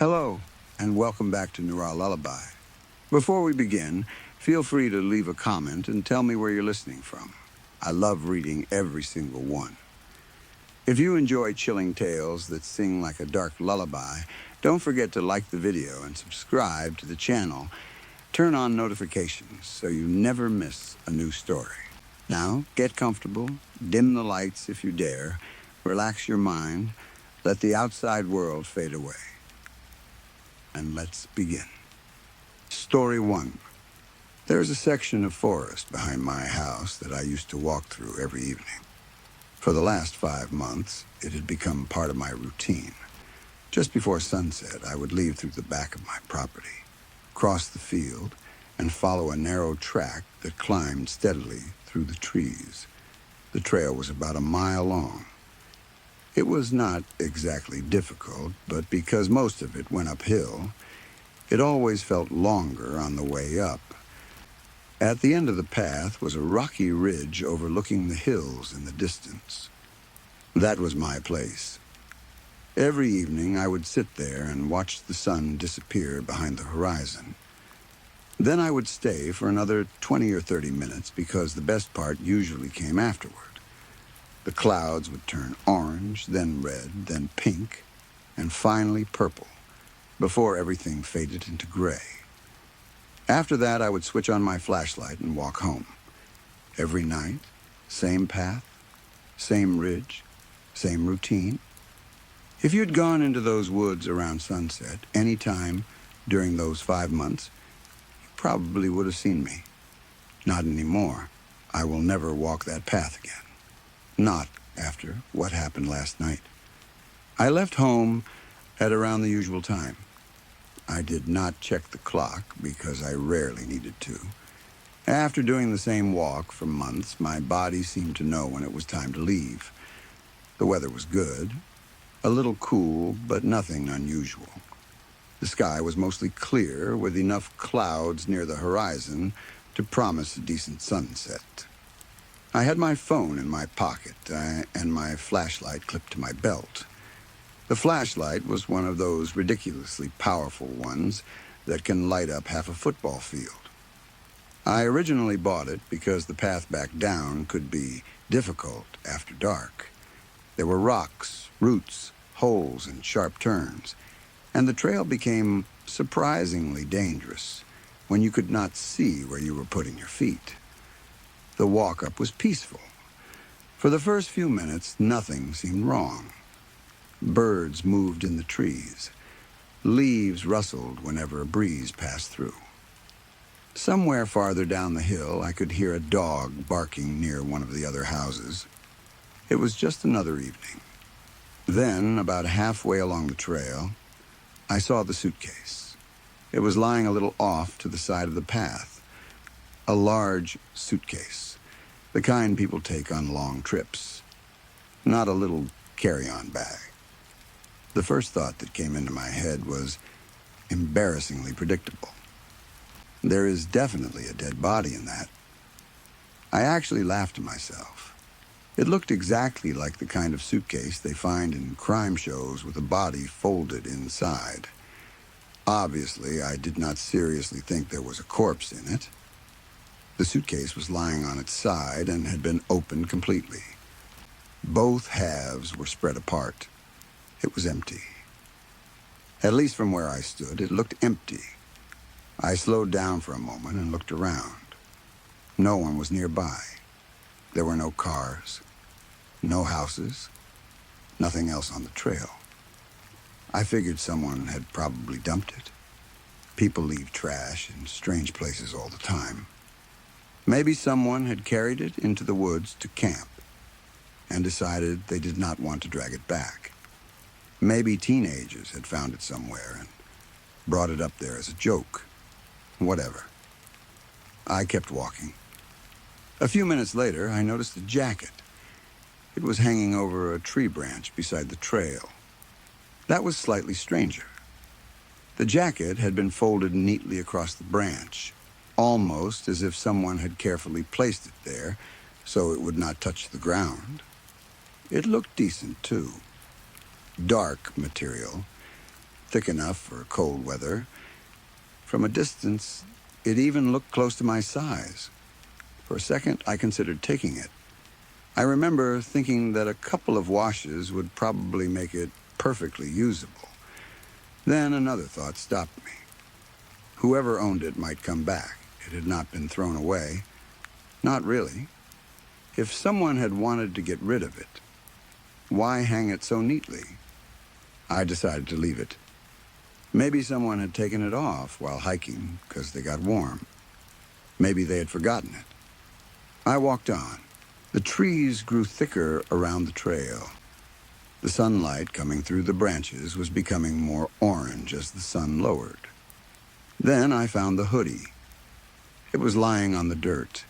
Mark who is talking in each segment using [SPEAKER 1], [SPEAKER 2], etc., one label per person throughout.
[SPEAKER 1] Hello, and welcome back to Noir Lullaby. Before we begin, feel free to leave a comment and tell me where you're listening from. I love reading every single one. If you enjoy chilling tales that sing like a dark lullaby, don't forget to like the video and subscribe to the channel. Turn on notifications so you never miss a new story. Now, get comfortable, dim the lights if you dare, relax your mind, let the outside world fade away. And let's begin. Story 1. There's a section of forest behind my house that I used to walk through every evening. For the last 5 months, it had become part of my routine. Just before sunset, I would leave through the back of my property, cross the field, and follow a narrow track that climbed steadily through the trees. The trail was about a mile long. It was not exactly difficult, but because most of it went uphill, it always felt longer on the way up. At the end of the path was a rocky ridge overlooking the hills in the distance. That was my place. Every evening I would sit there and watch the sun disappear behind the horizon. Then I would stay for another 20 or 30 minutes because the best part usually came afterward. The clouds would turn orange, then red, then pink, and finally purple, before everything faded into gray. After that, I would switch on my flashlight and walk home. Every night, same path, same ridge, same routine. If you'd gone into those woods around sunset any time during those 5 months, you probably would have seen me. Not anymore. I will never walk that path again. Not after what happened last night. I left home at around the usual time. I did not check the clock because I rarely needed to. After doing the same walk for months, my body seemed to know when it was time to leave. The weather was good, a little cool, but nothing unusual. The sky was mostly clear, with enough clouds near the horizon to promise a decent sunset. I had my phone in my pocket and my flashlight clipped to my belt. The flashlight was one of those ridiculously powerful ones that can light up half a football field. I originally bought it because the path back down could be difficult after dark. There were rocks, roots, holes, and sharp turns, and the trail became surprisingly dangerous when you could not see where you were putting your feet. The walk-up was peaceful. For the first few minutes, nothing seemed wrong. Birds moved in the trees. Leaves rustled whenever a breeze passed through. Somewhere farther down the hill, I could hear a dog barking near one of the other houses. It was just another evening. Then, about halfway along the trail, I saw the suitcase. It was lying a little off to the side of the path. A large suitcase, the kind people take on long trips. Not a little carry-on bag. The first thought that came into my head was embarrassingly predictable. There is definitely a dead body in that. I actually laughed to myself. It looked exactly like the kind of suitcase they find in crime shows with a body folded inside. Obviously, I did not seriously think there was a corpse in it. The suitcase was lying on its side and had been opened completely. Both halves were spread apart. It was empty. At least from where I stood, it looked empty. I slowed down for a moment and looked around. No one was nearby. There were no cars, no houses, nothing else on the trail. I figured someone had probably dumped it. People leave trash in strange places all the time. Maybe someone had carried it into the woods to camp and decided they did not want to drag it back. Maybe teenagers had found it somewhere and brought it up there as a joke. Whatever. I kept walking. A few minutes later, I noticed a jacket. It was hanging over a tree branch beside the trail. That was slightly stranger. The jacket had been folded neatly across the branch, almost as if someone had carefully placed it there so it would not touch the ground. It looked decent, too. Dark material, thick enough for cold weather. From a distance, it even looked close to my size. For a second, I considered taking it. I remember thinking that a couple of washes would probably make it perfectly usable. Then another thought stopped me. Whoever owned it might come back. It had not been thrown away. Not really. If someone had wanted to get rid of it, why hang it so neatly? I decided to leave it. Maybe someone had taken it off while hiking because they got warm. Maybe they had forgotten it. I walked on. The trees grew thicker around the trail. The sunlight coming through the branches was becoming more orange as the sun lowered. Then I found the hoodie. It was lying on the dirt.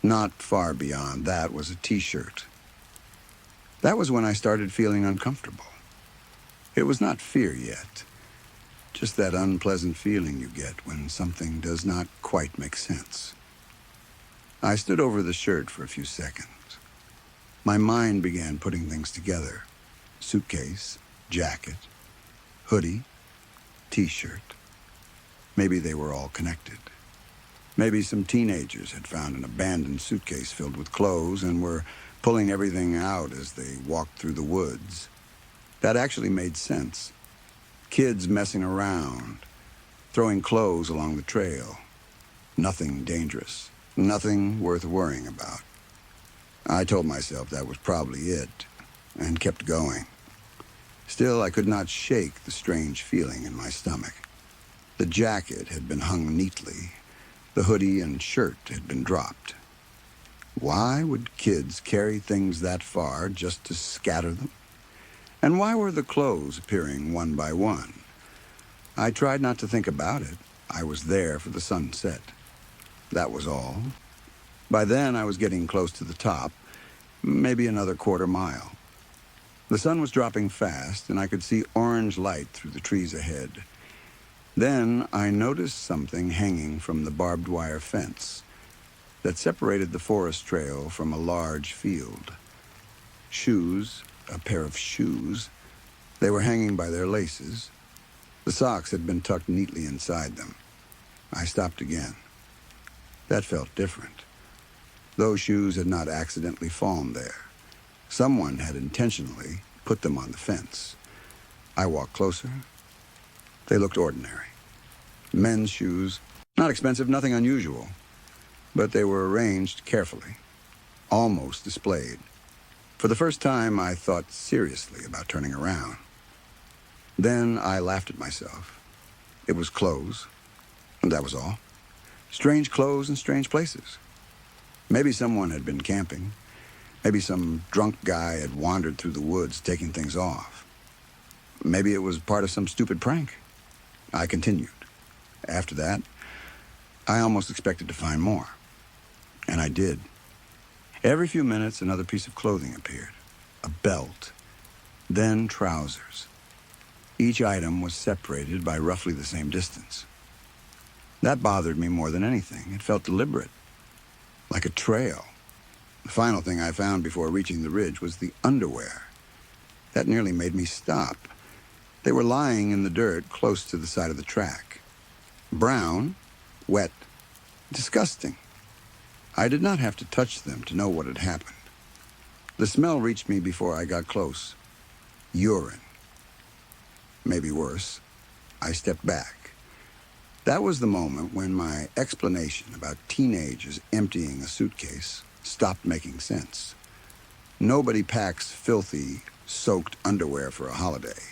[SPEAKER 1] Not far beyond that was a t-shirt. That was when I started feeling uncomfortable. It was not fear yet, just that unpleasant feeling you get when something does not quite make sense. I stood over the shirt for a few seconds. My mind began putting things together. Suitcase, jacket, hoodie, t-shirt. Maybe they were all connected. Maybe some teenagers had found an abandoned suitcase filled with clothes and were pulling everything out as they walked through the woods. That actually made sense. Kids messing around, throwing clothes along the trail. Nothing dangerous, nothing worth worrying about. I told myself that was probably it, and kept going. Still, I could not shake the strange feeling in my stomach. The jacket had been hung neatly. The hoodie and shirt had been dropped. Why would kids carry things that far just to scatter them? And why were the clothes appearing one by one? I tried not to think about it. I was there for the sunset. That was all. By then, I was getting close to the top, maybe another quarter mile. The sun was dropping fast, and I could see orange light through the trees ahead. Then I noticed something hanging from the barbed wire fence that separated the forest trail from a large field. Shoes, a pair of shoes. They were hanging by their laces. The socks had been tucked neatly inside them. I stopped again. That felt different. Those shoes had not accidentally fallen there. Someone had intentionally put them on the fence. I walked closer. They looked ordinary. Men's shoes, not expensive, nothing unusual. But they were arranged carefully, almost displayed. For the first time, I thought seriously about turning around. Then I laughed at myself. It was clothes, and that was all. Strange clothes in strange places. Maybe someone had been camping. Maybe some drunk guy had wandered through the woods taking things off. Maybe it was part of some stupid prank. I continued. After that, I almost expected to find more. And I did. Every few minutes, another piece of clothing appeared. A belt. Then trousers. Each item was separated by roughly the same distance. That bothered me more than anything. It felt deliberate. Like a trail. The final thing I found before reaching the ridge was the underwear. That nearly made me stop. They were lying in the dirt close to the side of the track. Brown, wet, disgusting. I did not have to touch them to know what had happened. The smell reached me before I got close. Urine. Maybe worse. I stepped back. That was the moment when my explanation about teenagers emptying a suitcase stopped making sense. Nobody packs filthy, soaked underwear for a holiday.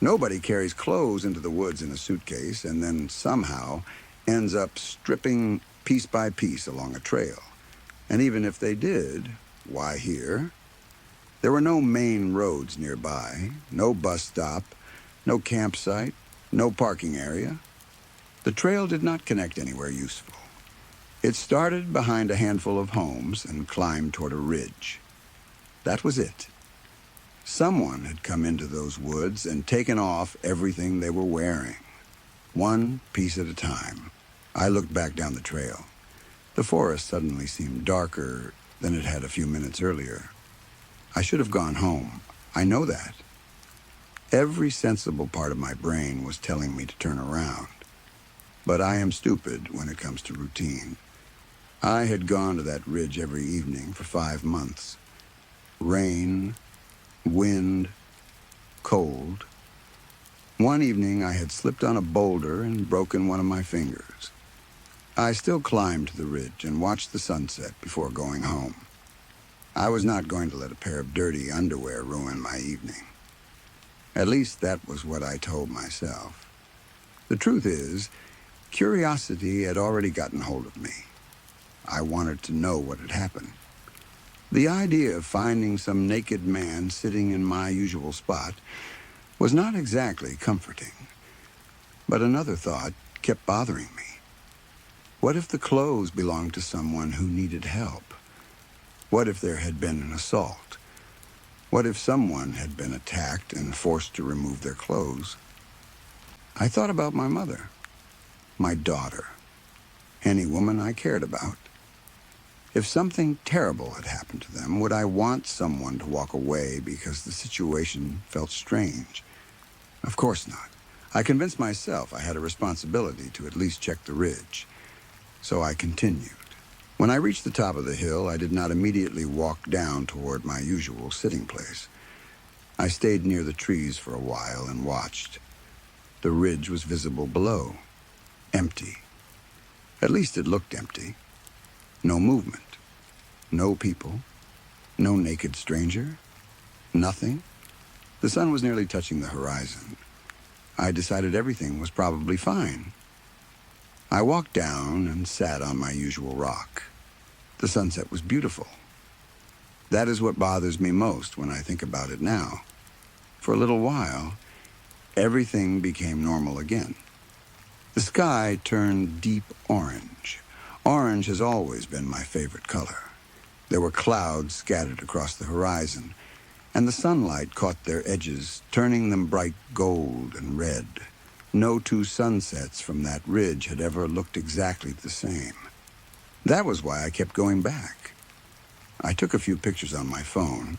[SPEAKER 1] Nobody carries clothes into the woods in a suitcase and then somehow ends up stripping piece by piece along a trail. And even if they did, why here? There were no main roads nearby, no bus stop, no campsite, no parking area. The trail did not connect anywhere useful. It started behind a handful of homes and climbed toward a ridge. That was it. Someone had come into those woods and taken off everything they were wearing. One piece at a time. I looked back down the trail. The forest suddenly seemed darker than it had a few minutes earlier. I should have gone home. I know that. Every sensible part of my brain was telling me to turn around. But I am stupid when it comes to routine. I had gone to that ridge every evening for 5 months. Rain, wind, cold. One evening I had slipped on a boulder and broken one of my fingers. I still climbed to the ridge and watched the sunset before going home. I was not going to let a pair of dirty underwear ruin my evening. At least that was what I told myself. The truth is, curiosity had already gotten hold of me. I wanted to know what had happened. The idea of finding some naked man sitting in my usual spot was not exactly comforting. But another thought kept bothering me. What if the clothes belonged to someone who needed help? What if there had been an assault? What if someone had been attacked and forced to remove their clothes? I thought about my mother, my daughter, any woman I cared about. If something terrible had happened to them, would I want someone to walk away because the situation felt strange? Of course not. I convinced myself I had a responsibility to at least check the ridge. So I continued. When I reached the top of the hill, I did not immediately walk down toward my usual sitting place. I stayed near the trees for a while and watched. The ridge was visible below, empty. At least it looked empty. No movement, no people, no naked stranger, nothing. The sun was nearly touching the horizon. I decided everything was probably fine. I walked down and sat on my usual rock. The sunset was beautiful. That is what bothers me most when I think about it now. For a little while, everything became normal again. The sky turned deep orange. Orange has always been my favorite color. There were clouds scattered across the horizon, and the sunlight caught their edges, turning them bright gold and red. No two sunsets from that ridge had ever looked exactly the same. That was why I kept going back. I took a few pictures on my phone.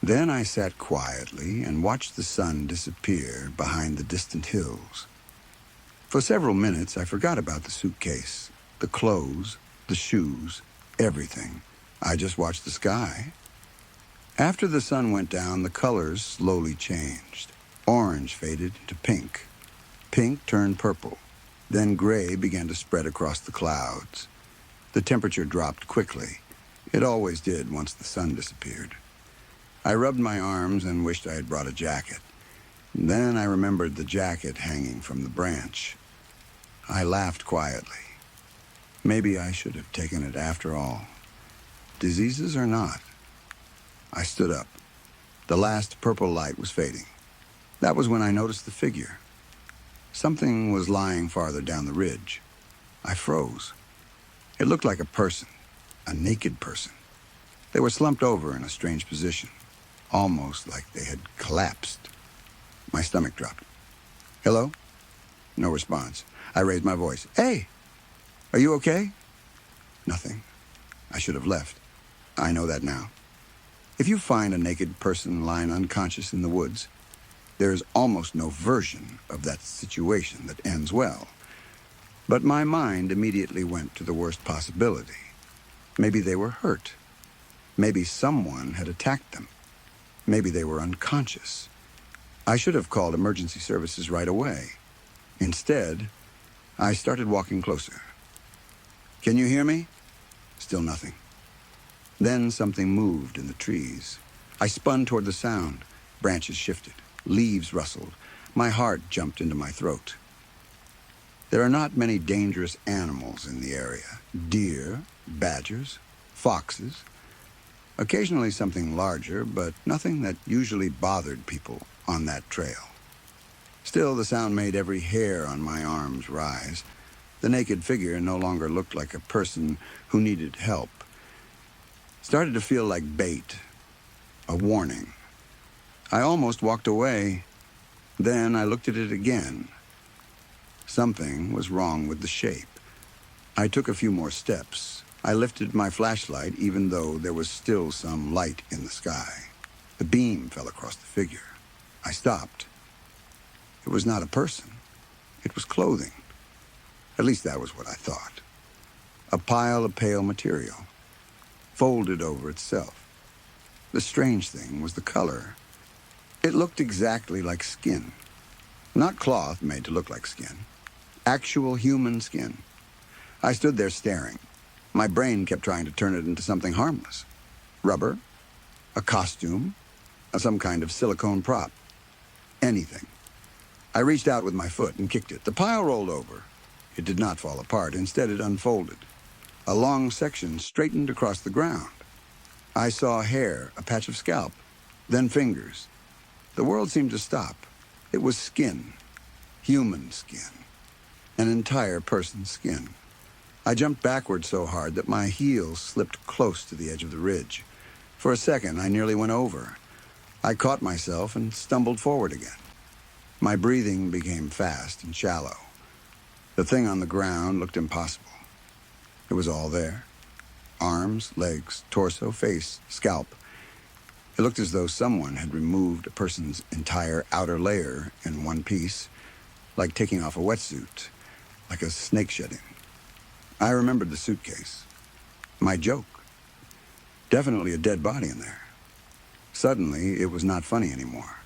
[SPEAKER 1] Then I sat quietly and watched the sun disappear behind the distant hills. For several minutes, I forgot about the suitcase, the clothes, the shoes, everything. I just watched the sky. After the sun went down, the colors slowly changed. Orange faded into pink. Pink turned purple. Then gray began to spread across the clouds. The temperature dropped quickly. It always did once the sun disappeared. I rubbed my arms and wished I had brought a jacket. Then I remembered the jacket hanging from the branch. I laughed quietly. Maybe I should have taken it after all. Diseases or not. I stood up. The last purple light was fading. That was when I noticed the figure. Something was lying farther down the ridge. I froze. It looked like a person, a naked person. They were slumped over in a strange position, almost like they had collapsed. My stomach dropped. Hello? No response. I raised my voice. Hey, are you okay? Nothing. I should have left. I know that now. If you find a naked person lying unconscious in the woods, there is almost no version of that situation that ends well. But my mind immediately went to the worst possibility. Maybe they were hurt. Maybe someone had attacked them. Maybe they were unconscious. I should have called emergency services right away. Instead, I started walking closer. Can you hear me? Still nothing. Then something moved in the trees. I spun toward the sound. Branches shifted. Leaves rustled. My heart jumped into my throat. There are not many dangerous animals in the area. Deer, badgers, foxes. Occasionally something larger, but nothing that usually bothered people on that trail. Still, the sound made every hair on my arms rise. The naked figure no longer looked like a person who needed help. Started to feel like bait, a warning. I almost walked away. Then I looked at it again. Something was wrong with the shape. I took a few more steps. I lifted my flashlight even though there was still some light in the sky. The beam fell across the figure. I stopped. It was not a person. It was clothing. At least that was what I thought. A pile of pale material, folded over itself. The strange thing was the color. It looked exactly like skin. Not cloth made to look like skin. Actual human skin. I stood there staring. My brain kept trying to turn it into something harmless. Rubber, a costume, some kind of silicone prop. Anything. I reached out with my foot and kicked it. The pile rolled over. It did not fall apart. Instead, it unfolded. A long section straightened across the ground. I saw hair, a patch of scalp, then fingers. The world seemed to stop. It was skin. Human skin. An entire person's skin. I jumped backward so hard that my heels slipped close to the edge of the ridge. For a second, I nearly went over. I caught myself and stumbled forward again. My breathing became fast and shallow. The thing on the ground looked impossible. It was all there. Arms, legs, torso, face, scalp. It looked as though someone had removed a person's entire outer layer in one piece, like taking off a wetsuit, like a snake shedding. I remembered the suitcase. My joke. Definitely a dead body in there. Suddenly, it was not funny anymore.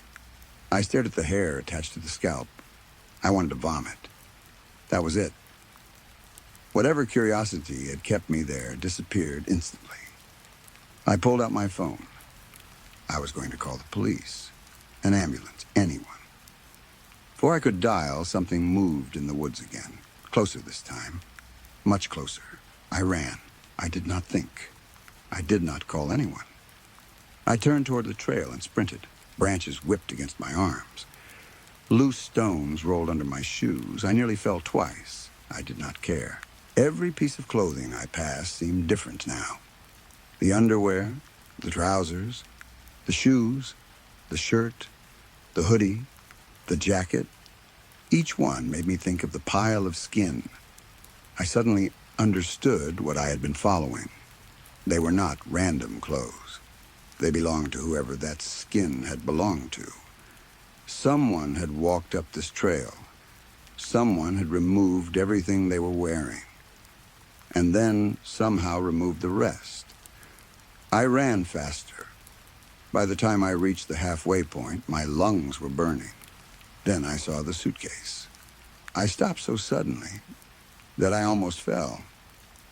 [SPEAKER 1] I stared at the hair attached to the scalp. I wanted to vomit. That was it. Whatever curiosity had kept me there disappeared instantly. I pulled out my phone. I was going to call the police, an ambulance, anyone. Before I could dial, something moved in the woods again. Closer this time. Much closer. I ran. I did not think. I did not call anyone. I turned toward the trail and sprinted. Branches whipped against my arms. Loose stones rolled under my shoes. I nearly fell twice. I did not care. Every piece of clothing I passed seemed different now. The underwear, the trousers, the shoes, the shirt, the hoodie, the jacket. Each one made me think of the pile of skin. I suddenly understood what I had been following. They were not random clothes. They belonged to whoever that skin had belonged to. Someone had walked up this trail. Someone had removed everything they were wearing. And then somehow removed the rest. I ran faster. By the time I reached the halfway point, my lungs were burning. Then I saw the suitcase. I stopped so suddenly that I almost fell.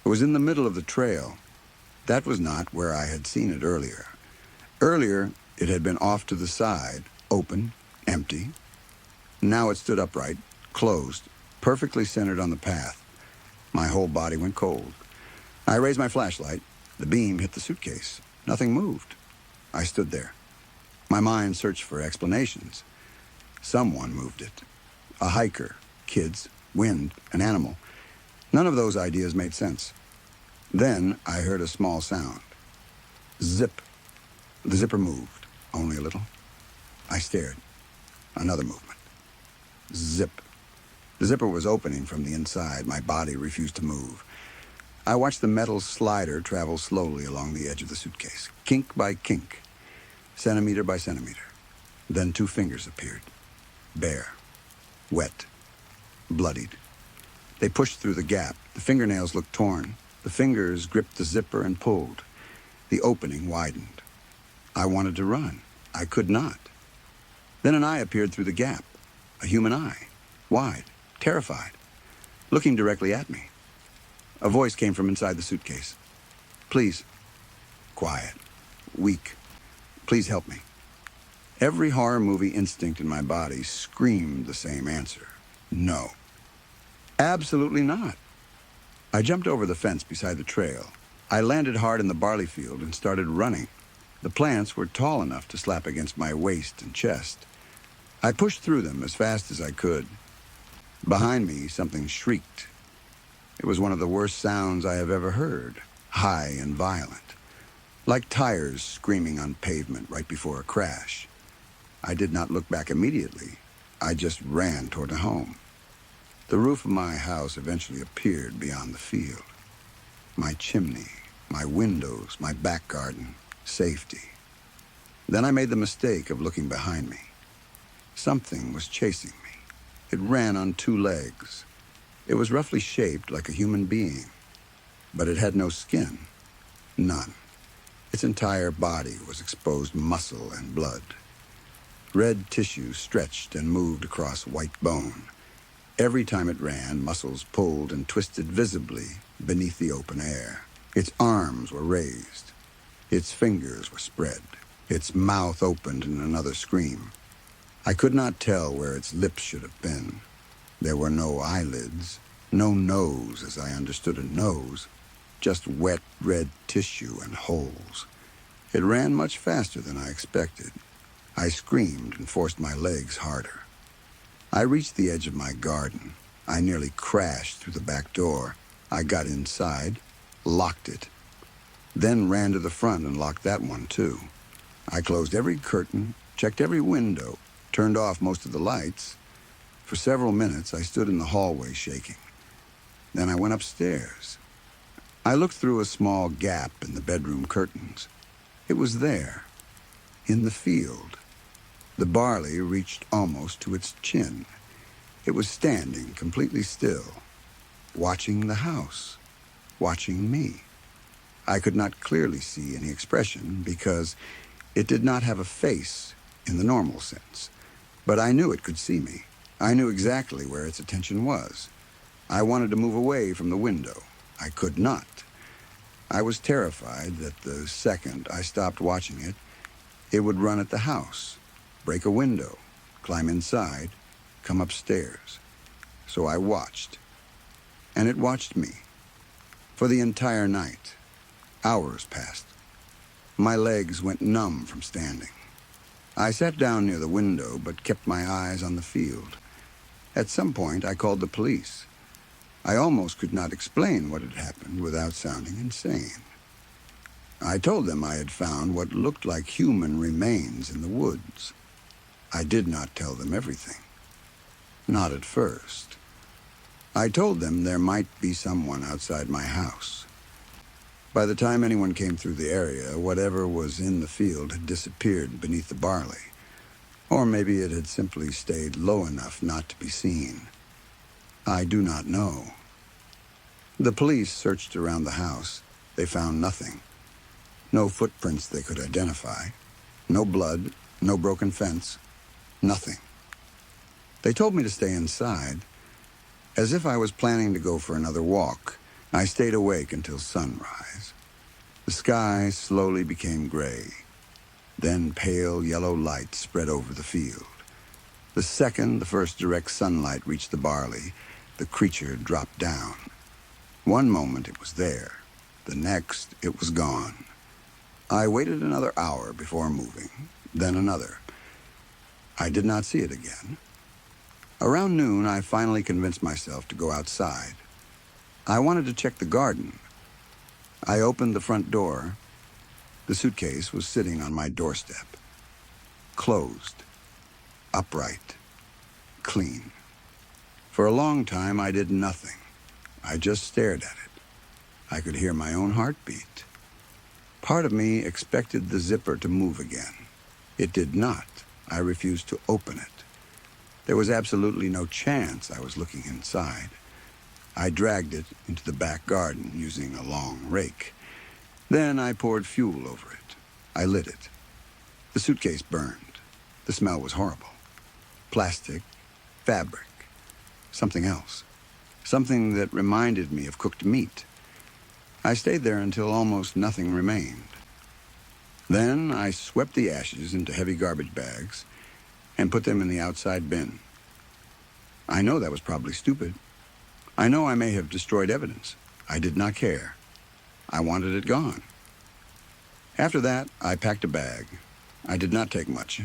[SPEAKER 1] It was in the middle of the trail. That was not where I had seen it earlier. Earlier, it had been off to the side, open, empty. Now it stood upright, closed, perfectly centered on the path. My whole body went cold. I raised my flashlight. The beam hit the suitcase. Nothing moved. I stood there. My mind searched for explanations. Someone moved it. A hiker, kids, wind, an animal. None of those ideas made sense. Then I heard a small sound. Zip. The zipper moved, only a little. I stared. Another movement. Zip. The zipper was opening from the inside. My body refused to move. I watched the metal slider travel slowly along the edge of the suitcase, kink by kink, centimeter by centimeter. Then 2 fingers appeared. Bare. Wet. Bloodied. They pushed through the gap. The fingernails looked torn. The fingers gripped the zipper and pulled. The opening widened. I wanted to run. I could not. Then an eye appeared through the gap. A human eye. Wide. Terrified. Looking directly at me. A voice came from inside the suitcase. Please. Quiet. Weak. Please help me. Every horror movie instinct in my body screamed the same answer. No. Absolutely not. I jumped over the fence beside the trail. I landed hard in the barley field and started running. The plants were tall enough to slap against my waist and chest. I pushed through them as fast as I could. Behind me, something shrieked. It was one of the worst sounds I have ever heard, high and violent, like tires screaming on pavement right before a crash. I did not look back immediately. I just ran toward a home. The roof of my house eventually appeared beyond the field. My chimney, my windows, my back garden, safety. Then I made the mistake of looking behind me. Something was chasing me. It ran on two legs. It was roughly shaped like a human being, but it had no skin. None. Its entire body was exposed muscle and blood. Red tissue stretched and moved across white bone. Every time it ran, muscles pulled and twisted visibly beneath the open air. Its arms were raised. Its fingers were spread. Its mouth opened in another scream. I could not tell where its lips should have been. There were no eyelids, no nose as I understood a nose, just wet red tissue and holes. It ran much faster than I expected. I screamed and forced my legs harder. I reached the edge of my garden. I nearly crashed through the back door. I got inside, locked it, then ran to the front and locked that one too. I closed every curtain, checked every window, turned off most of the lights. For several minutes, I stood in the hallway shaking. Then I went upstairs. I looked through a small gap in the bedroom curtains. It was there, in the field. The barley reached almost to its chin. It was standing completely still, watching the house, watching me. I could not clearly see any expression because it did not have a face in the normal sense. But I knew it could see me. I knew exactly where its attention was. I wanted to move away from the window. I could not. I was terrified that the second I stopped watching it, it would run at the house, break a window, climb inside, come upstairs. So I watched. And it watched me. For the entire night. Hours passed. My legs went numb from standing. I sat down near the window, but kept my eyes on the field. At some point, I called the police. I almost could not explain what had happened without sounding insane. I told them I had found what looked like human remains in the woods. I did not tell them everything. Not at first. I told them there might be someone outside my house. By the time anyone came through the area, whatever was in the field had disappeared beneath the barley. Or maybe it had simply stayed low enough not to be seen. I do not know. The police searched around the house. They found nothing. No footprints they could identify. No blood, no broken fence, nothing. They told me to stay inside. As if I was planning to go for another walk, I stayed awake until sunrise. The sky slowly became gray. Then pale yellow light spread over the field. The second the first direct sunlight reached the barley, the creature dropped down. One moment it was there. The next it was gone. I waited another hour before moving, then another. I did not see it again. Around noon, I finally convinced myself to go outside. I wanted to check the garden. I opened the front door. The suitcase was sitting on my doorstep. Closed. Upright. Clean. For a long time, I did nothing. I just stared at it. I could hear my own heartbeat. Part of me expected the zipper to move again. It did not. I refused to open it. There was absolutely no chance I was looking inside. I dragged it into the back garden using a long rake. Then I poured fuel over it. I lit it. The suitcase burned. The smell was horrible. Plastic, fabric, something else. Something that reminded me of cooked meat. I stayed there until almost nothing remained. Then I swept the ashes into heavy garbage bags and put them in the outside bin. I know that was probably stupid. I know I may have destroyed evidence. I did not care. I wanted it gone. After that, I packed a bag. I did not take much.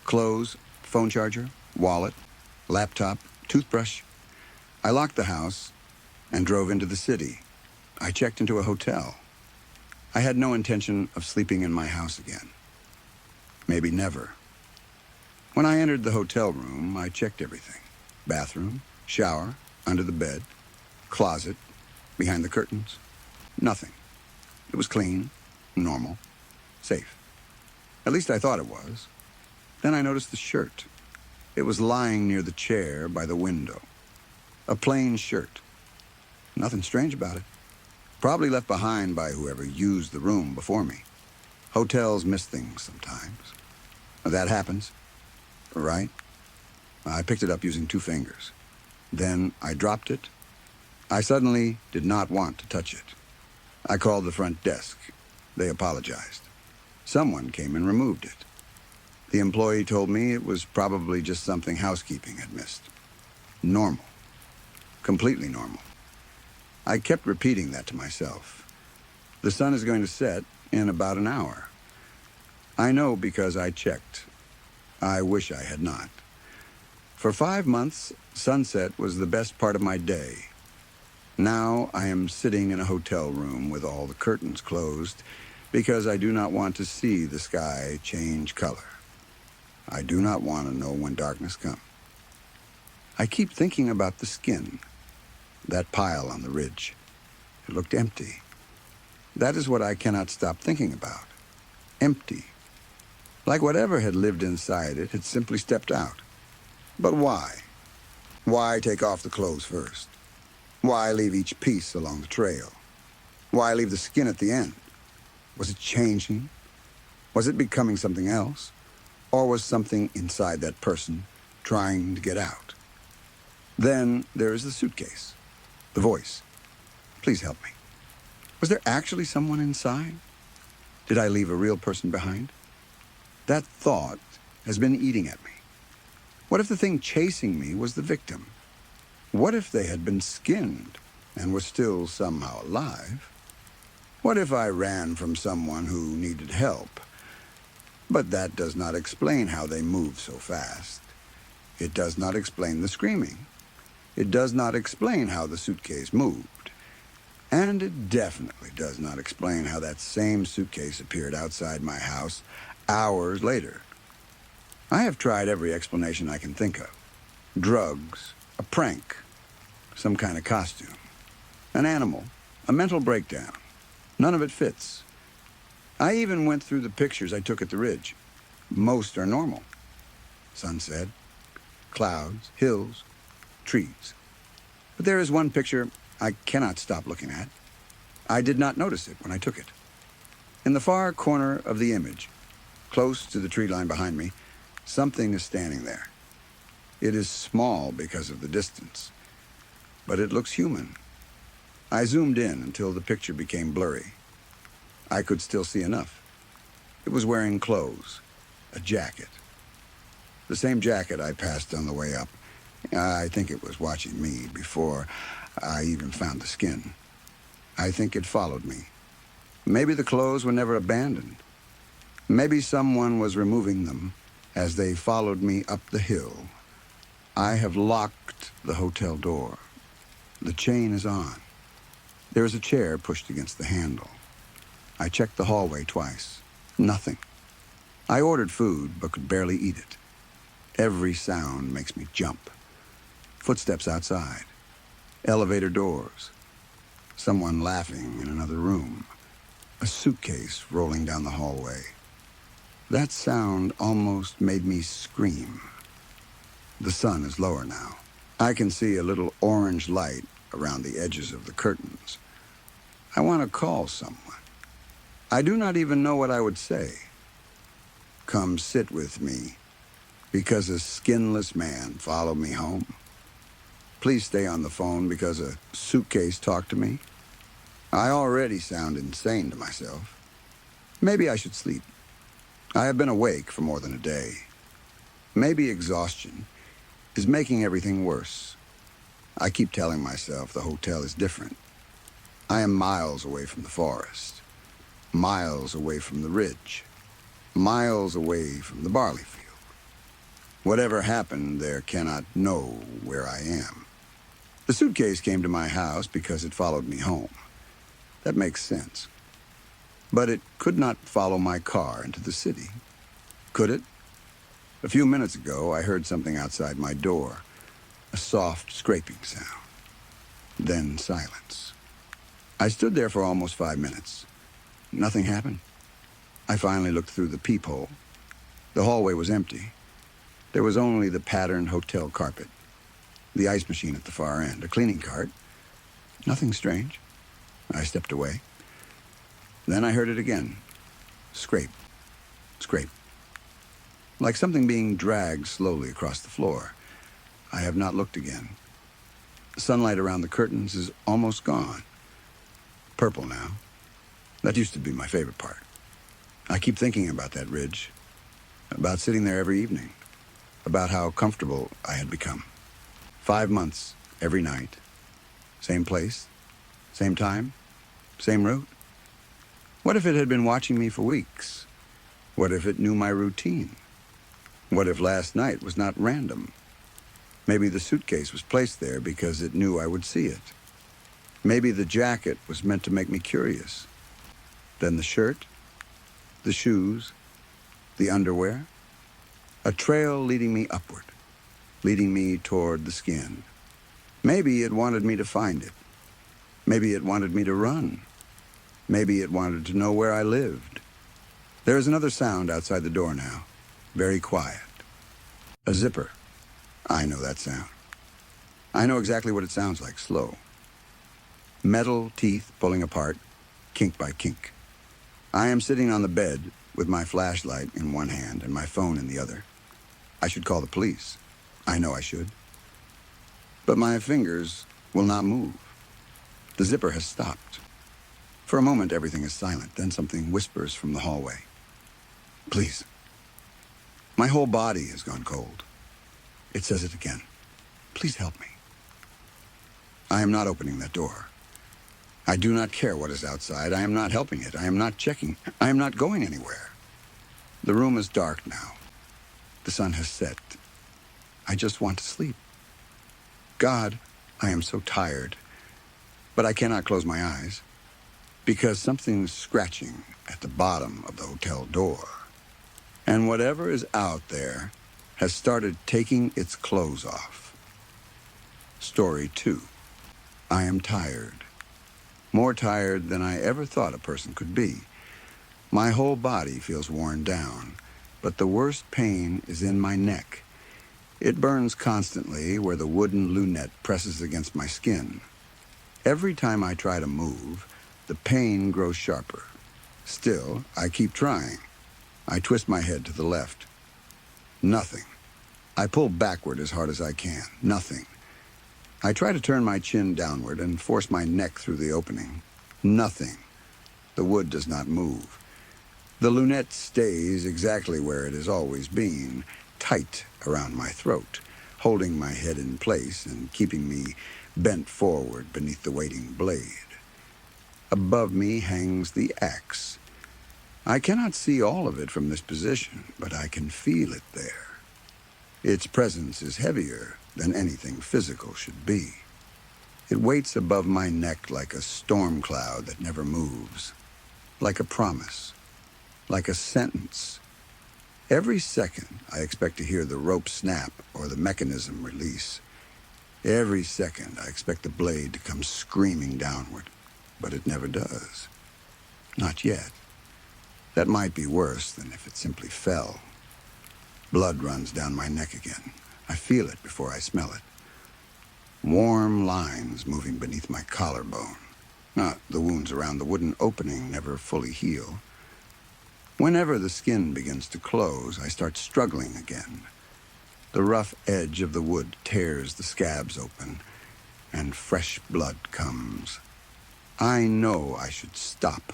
[SPEAKER 1] Clothes, phone charger, wallet, laptop, toothbrush. I locked the house and drove into the city. I checked into a hotel. I had no intention of sleeping in my house again. Maybe never. When I entered the hotel room, I checked everything. Bathroom, shower, under the bed, closet, behind the curtains. Nothing. It was clean, normal, safe. At least I thought it was. Then I noticed the shirt. It was lying near the chair by the window. A plain shirt. Nothing strange about it. Probably left behind by whoever used the room before me. Hotels miss things sometimes. That happens, right? I picked it up using 2 fingers. Then I dropped it. I suddenly did not want to touch it. I called the front desk. They apologized. Someone came and removed it. The employee told me it was probably just something housekeeping had missed. Normal. Completely normal. I kept repeating that to myself. The sun is going to set in about an hour. I know because I checked. I wish I had not. For 5 months, sunset was the best part of my day. Now I am sitting in a hotel room with all the curtains closed because I do not want to see the sky change color. I do not want to know when darkness comes. I keep thinking about the skin, that pile on the ridge. It looked empty. That is what I cannot stop thinking about. Empty. Like whatever had lived inside it had simply stepped out. But why? Why take off the clothes first? Why leave each piece along the trail? Why leave the skin at the end? Was it changing? Was it becoming something else? Or was something inside that person trying to get out? Then there is the suitcase. The voice. Please help me. Was there actually someone inside? Did I leave a real person behind? That thought has been eating at me. What if the thing chasing me was the victim? What if they had been skinned and were still somehow alive? What if I ran from someone who needed help? But that does not explain how they moved so fast. It does not explain the screaming. It does not explain how the suitcase moved. And it definitely does not explain how that same suitcase appeared outside my house hours later. I have tried every explanation I can think of. Drugs, a prank, some kind of costume, an animal, a mental breakdown. None of it fits. I even went through the pictures I took at the ridge. Most are normal. Sunset, clouds, hills, trees. But there is one picture I cannot stop looking at. I did not notice it when I took it. In the far corner of the image, close to the tree line behind me, something is standing there. It is small because of the distance, but it looks human. I zoomed in until the picture became blurry. I could still see enough. It was wearing clothes, a jacket. The same jacket I passed on the way up. I think it was watching me before I even found the skin. I think it followed me. Maybe the clothes were never abandoned. Maybe someone was removing them as they followed me up the hill. I have locked the hotel door. The chain is on. There is a chair pushed against the handle. I checked the hallway twice. Nothing. I ordered food, but could barely eat it. Every sound makes me jump. Footsteps outside. Elevator doors. Someone laughing in another room. A suitcase rolling down the hallway. That sound almost made me scream. The sun is lower now. I can see a little orange light around the edges of the curtains. I want to call someone. I do not even know what I would say. Come sit with me, because a skinless man followed me home. Please stay on the phone because a suitcase talked to me. I already sound insane to myself. Maybe I should sleep. I have been awake for more than a day. Maybe exhaustion is making everything worse. I keep telling myself the hotel is different. I am miles away from the forest, miles away from the ridge, miles away from the barley field. Whatever happened there cannot know where I am. The suitcase came to my house because it followed me home. That makes sense. But it could not follow my car into the city. Could it? A few minutes ago, I heard something outside my door. A soft scraping sound. Then silence. I stood there for almost 5 minutes. Nothing happened. I finally looked through the peephole. The hallway was empty. There was only the patterned hotel carpet, the ice machine at the far end, a cleaning cart. Nothing strange. I stepped away. Then I heard it again. Scrape, scrape. Like something being dragged slowly across the floor. I have not looked again. Sunlight around the curtains is almost gone. Purple now. That used to be my favorite part. I keep thinking about that ridge, about sitting there every evening, about how comfortable I had become. 5 months, every night. Same place, same time, same route. What if it had been watching me for weeks? What if it knew my routine? What if last night was not random? Maybe the suitcase was placed there because it knew I would see it. Maybe the jacket was meant to make me curious. Then the shirt, the shoes, the underwear. A trail leading me upward, leading me toward the skin. Maybe it wanted me to find it. Maybe it wanted me to run. Maybe it wanted to know where I lived. There is another sound outside the door now, very quiet. A zipper. I know that sound. I know exactly what it sounds like, slow. Metal teeth pulling apart, kink by kink. I am sitting on the bed with my flashlight in one hand and my phone in the other. I should call the police. I know I should. But my fingers will not move. The zipper has stopped. For a moment, everything is silent. Then something whispers from the hallway. Please. My whole body has gone cold. It says it again. Please help me. I am not opening that door. I do not care what is outside. I am not helping it. I am not checking. I am not going anywhere. The room is dark now. The sun has set. I just want to sleep. God, I am so tired. But I cannot close my eyes because something's scratching at the bottom of the hotel door. And whatever is out there has started taking its clothes off. Story 2. I am tired. More tired than I ever thought a person could be. My whole body feels worn down, but the worst pain is in my neck. It burns constantly where the wooden lunette presses against my skin. Every time I try to move, the pain grows sharper. Still, I keep trying. I twist my head to the left. Nothing. I pull backward as hard as I can. Nothing. I try to turn my chin downward and force my neck through the opening. Nothing. The wood does not move. The lunette stays exactly where it has always been, tight around my throat, holding my head in place and keeping me bent forward beneath the waiting blade. Above me hangs the axe. I cannot see all of it from this position, but I can feel it there. Its presence is heavier than anything physical should be. It waits above my neck like a storm cloud that never moves, like a promise, like a sentence. Every second, I expect to hear the rope snap or the mechanism release. Every second, I expect the blade to come screaming downward, but it never does. Not yet. That might be worse than if it simply fell. Blood runs down my neck again. I feel it before I smell it. Warm lines moving beneath my collarbone. The wounds around the wooden opening never fully heal. Whenever the skin begins to close, I start struggling again. The rough edge of the wood tears the scabs open, and fresh blood comes. I know I should stop.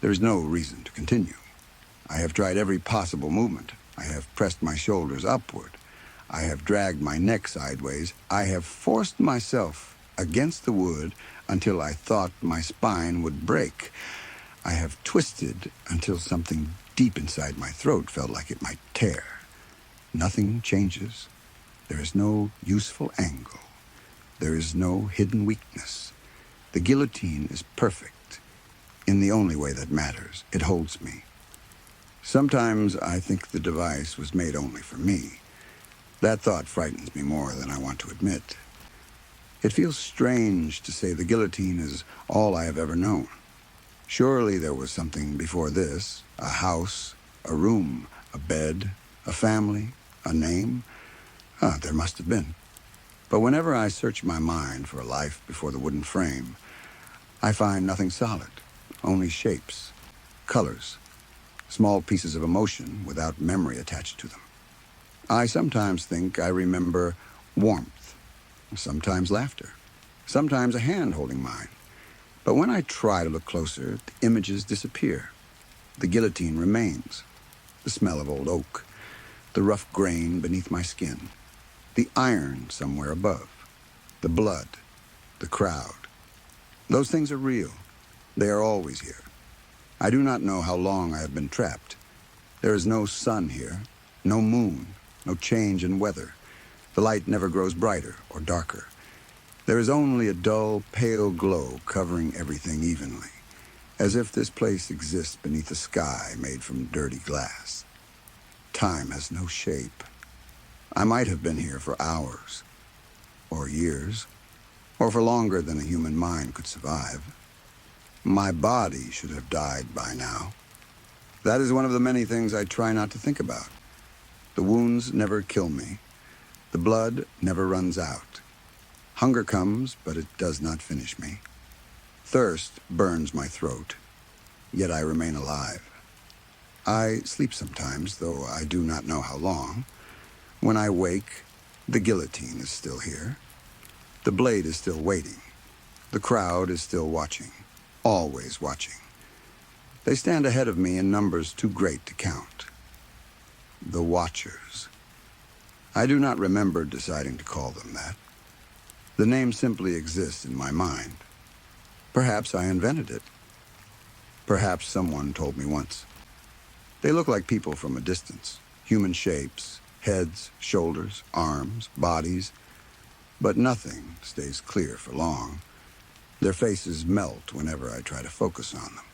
[SPEAKER 1] There is no reason to continue. I have tried every possible movement. I have pressed my shoulders upward. I have dragged my neck sideways. I have forced myself against the wood until I thought my spine would break. I have twisted until something deep inside my throat felt like it might tear. Nothing changes. There is no useful angle. There is no hidden weakness. The guillotine is perfect in the only way that matters. It holds me. Sometimes I think the device was made only for me. That thought frightens me more than I want to admit. It feels strange to say the guillotine is all I have ever known. Surely there was something before this, a house, a room, a bed, a family, A name? Ah, there must have been. But whenever I search my mind for a life before the wooden frame, I find nothing solid, only shapes, colors, small pieces of emotion without memory attached to them. I sometimes think I remember warmth, sometimes laughter, sometimes a hand holding mine. But when I try to look closer, the images disappear. The guillotine remains, the smell of old oak, the rough grain beneath my skin, the iron somewhere above, the blood, the crowd. Those things are real. They are always here. I do not know how long I have been trapped. There is no sun here, no moon, no change in weather. The light never grows brighter or darker. There is only a dull, pale glow covering everything evenly, as if this place exists beneath a sky made from dirty glass. Time has no shape. I might have been here for hours, or years, or for longer than a human mind could survive. My body should have died by now. That is one of the many things I try not to think about. The wounds never kill me. The blood never runs out. Hunger comes, but it does not finish me. Thirst burns my throat, yet I remain alive. I sleep sometimes, though I do not know how long. When I wake, the guillotine is still here. The blade is still waiting. The crowd is still watching, always watching. They stand ahead of me in numbers too great to count. The Watchers. I do not remember deciding to call them that. The name simply exists in my mind. Perhaps I invented it. Perhaps someone told me once. They look like people from a distance, human shapes, heads, shoulders, arms, bodies, but nothing stays clear for long. Their faces melt whenever I try to focus on them.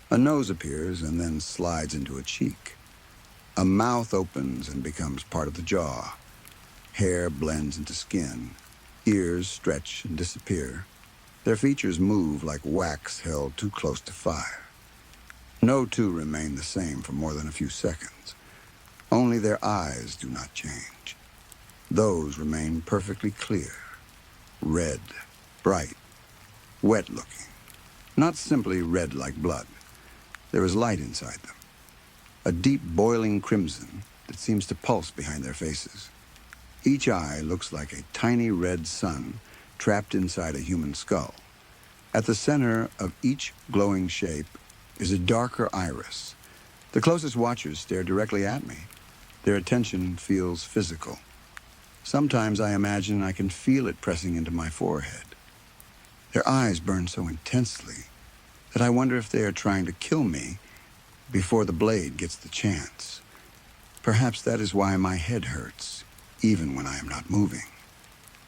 [SPEAKER 1] A nose appears and then slides into a cheek. A mouth opens and becomes part of the jaw. Hair blends into skin. Ears stretch and disappear. Their features move like wax held too close to fire. No two remain the same for more than a few seconds. Only their eyes do not change. Those remain perfectly clear, red, bright, wet-looking. Not simply red like blood. There is light inside them. A deep boiling crimson that seems to pulse behind their faces. Each eye looks like a tiny red sun trapped inside a human skull. At the center of each glowing shape is a darker iris. The closest watchers stare directly at me. Their attention feels physical. Sometimes I imagine I can feel it pressing into my forehead. Their eyes burn so intensely that I wonder if they are trying to kill me before the blade gets the chance. Perhaps that is why my head hurts, even when I am not moving.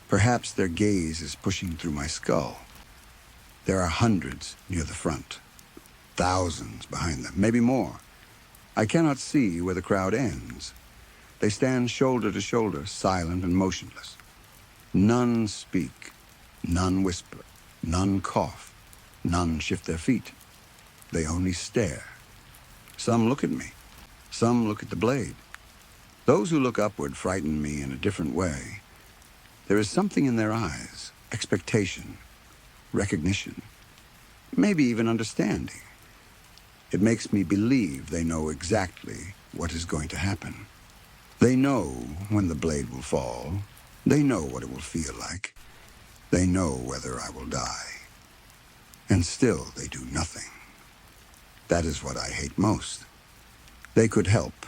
[SPEAKER 1] Perhaps their gaze is pushing through my skull. There are hundreds near the front, thousands behind them, maybe more. I cannot see where the crowd ends. They stand shoulder to shoulder, silent and motionless. None speak, none whisper, none cough, none shift their feet. They only stare. Some look at me, some look at the blade. Those who look upward frighten me in a different way. There is something in their eyes, expectation, recognition, maybe even understanding. It makes me believe they know exactly what is going to happen. They know when the blade will fall. They know what it will feel like. They know whether I will die. And still they do nothing. That is what I hate most. They could help.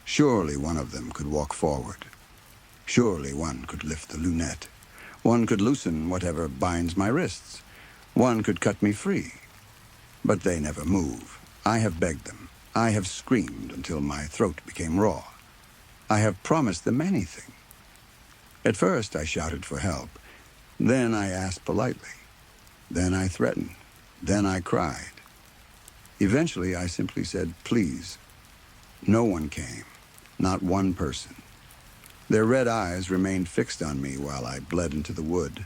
[SPEAKER 1] Surely one of them could walk forward. Surely one could lift the lunette. One could loosen whatever binds my wrists. One could cut me free. But they never move. I have begged them. I have screamed until my throat became raw. I have promised them anything. At first I shouted for help. Then I asked politely. Then I threatened. Then I cried. Eventually I simply said, please. No one came. Not one person. Their red eyes remained fixed on me while I bled into the wood.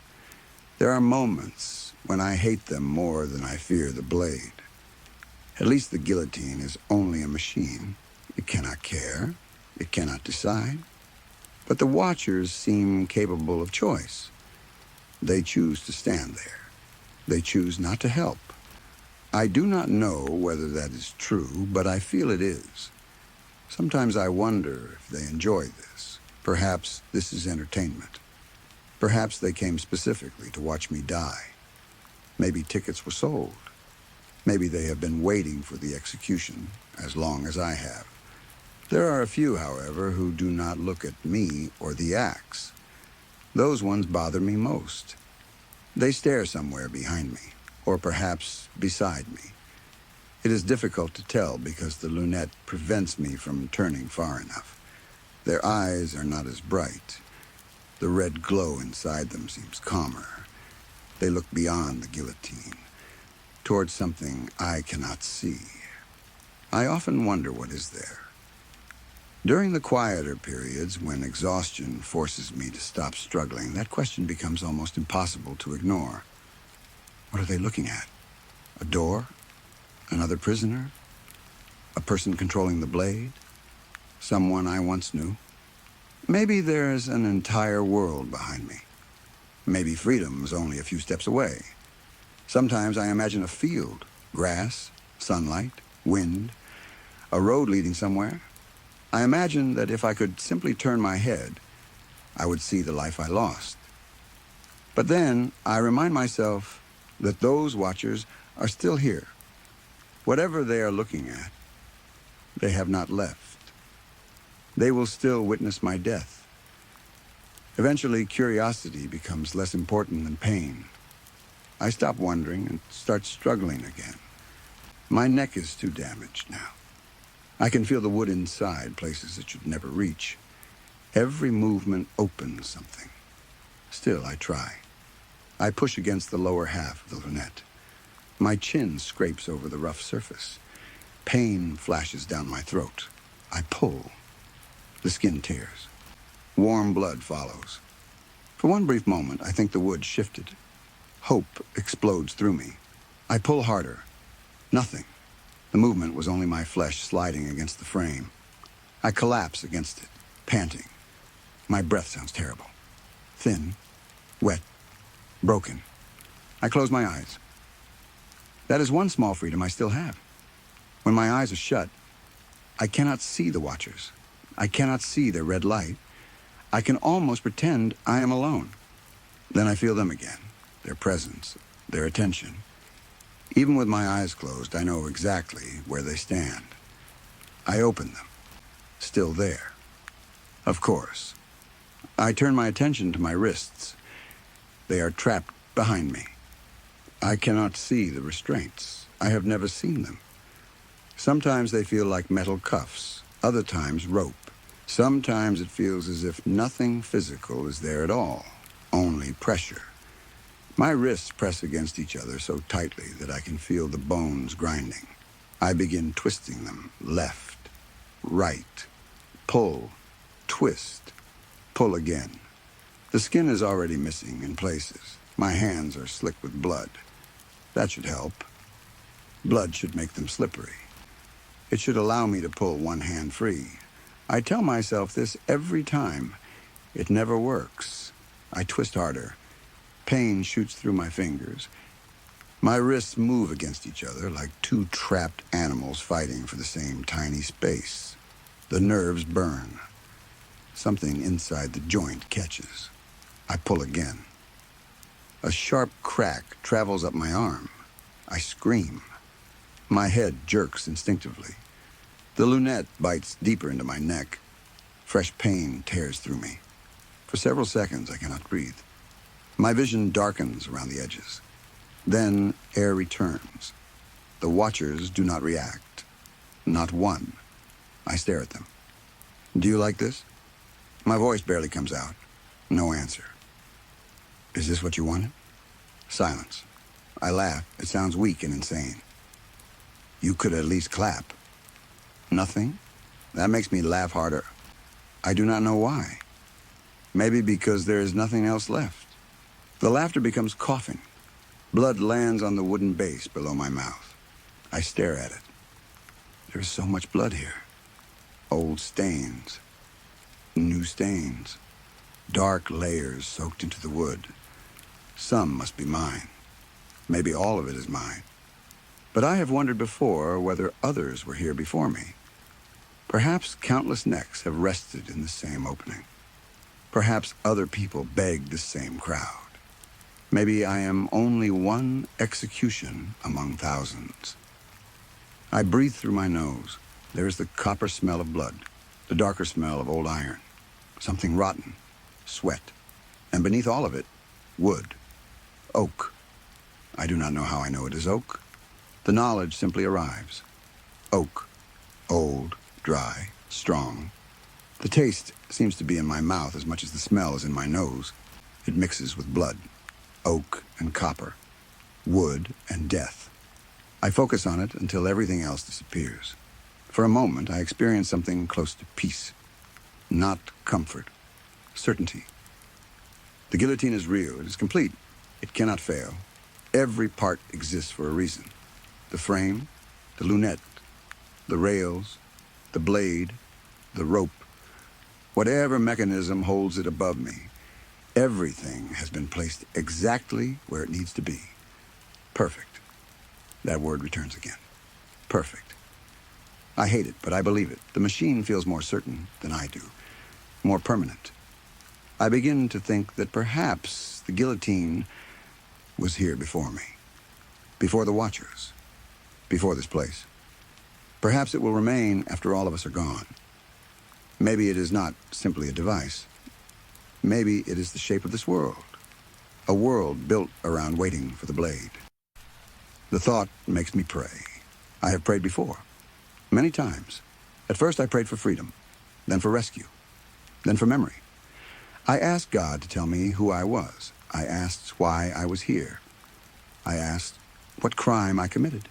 [SPEAKER 1] There are moments when I hate them more than I fear the blade. At least the guillotine is only a machine. It cannot care. It cannot decide. But the watchers seem capable of choice. They choose to stand there. They choose not to help. I do not know whether that is true, but I feel it is. Sometimes I wonder if they enjoy this. Perhaps this is entertainment. Perhaps they came specifically to watch me die. Maybe tickets were sold. Maybe they have been waiting for the execution as long as I have. There are a few, however, who do not look at me or the axe. Those ones bother me most. They stare somewhere behind me, or perhaps beside me. It is difficult to tell because the lunette prevents me from turning far enough. Their eyes are not as bright. The red glow inside them seems calmer. They look beyond the guillotine, towards something I cannot see. I often wonder what is there. During the quieter periods, when exhaustion forces me to stop struggling, that question becomes almost impossible to ignore. What are they looking at? A door? Another prisoner? A person controlling the blade? Someone I once knew? Maybe there's an entire world behind me. Maybe freedom is only a few steps away. Sometimes I imagine a field, grass, sunlight, wind, a road leading somewhere. I imagine that if I could simply turn my head, I would see the life I lost. But then I remind myself that those watchers are still here. Whatever they are looking at, they have not left. They will still witness my death. Eventually, curiosity becomes less important than pain. I stop wondering and start struggling again. My neck is too damaged now. I can feel the wood inside places it should never reach. Every movement opens something. Still, I try. I push against the lower half of the lunette. My chin scrapes over the rough surface. Pain flashes down my throat. I pull. The skin tears. Warm blood follows. For one brief moment, I think the wood shifted. Hope explodes through me. I pull harder. Nothing. The movement was only my flesh sliding against the frame. I collapse against it, panting. My breath sounds terrible. Thin, wet, broken. I close my eyes. That is one small freedom I still have. When my eyes are shut, I cannot see the watchers. I cannot see their red light. I can almost pretend I am alone. Then I feel them again, their presence, their attention. Even with my eyes closed, I know exactly where they stand. I open them. Still there. Of course. I turn my attention to my wrists. They are trapped behind me. I cannot see the restraints. I have never seen them. Sometimes they feel like metal cuffs, other times rope. Sometimes it feels as if nothing physical is there at all, only pressure. My wrists press against each other so tightly that I can feel the bones grinding. I begin twisting them, left, right, pull, twist, pull again. The skin is already missing in places. My hands are slick with blood. That should help. Blood should make them slippery. It should allow me to pull one hand free. I tell myself this every time. It never works. I twist harder. Pain shoots through my fingers. My wrists move against each other like two trapped animals fighting for the same tiny space. The nerves burn. Something inside the joint catches. I pull again. A sharp crack travels up my arm. I scream. My head jerks instinctively. The lunette bites deeper into my neck. Fresh pain tears through me. For several seconds, I cannot breathe. My vision darkens around the edges. Then air returns. The watchers do not react. Not one. I stare at them. Do you like this? My voice barely comes out. No answer. Is this what you wanted? Silence. I laugh. It sounds weak and insane. You could at least clap. Nothing? That makes me laugh harder. I do not know why. Maybe because there is nothing else left. The laughter becomes coughing. Blood lands on the wooden base below my mouth. I stare at it. There is so much blood here. Old stains, new stains, dark layers soaked into the wood. Some must be mine. Maybe all of it is mine. But I have wondered before whether others were here before me. Perhaps countless necks have rested in the same opening. Perhaps other people begged the same crowd. Maybe I am only one execution among thousands. I breathe through my nose. There is the copper smell of blood, the darker smell of old iron, something rotten, sweat, and beneath all of it, wood, oak. I do not know how I know it is oak. The knowledge simply arrives. Oak, old, dry, strong. The taste seems to be in my mouth as much as the smell is in my nose. It mixes with blood, oak and copper, wood and death. I focus on it until everything else disappears. For a moment, I experience something close to peace, not comfort, certainty. The guillotine is real. It is complete. It cannot fail. Every part exists for a reason. The frame, the lunette, the rails, the blade, the rope. Whatever mechanism holds it above me, everything has been placed exactly where it needs to be. Perfect. That word returns again. Perfect. I hate it, but I believe it. The machine feels more certain than I do, more permanent. I begin to think that perhaps the guillotine was here before me, before the Watchers, before this place. Perhaps it will remain after all of us are gone. Maybe it is not simply a device. Maybe it is the shape of this world, a world built around waiting for the blade. The thought makes me pray. I have prayed before, many times. At first I prayed for freedom, then for rescue, then for memory. I asked God to tell me who I was. I asked why I was here. I asked what crime I committed.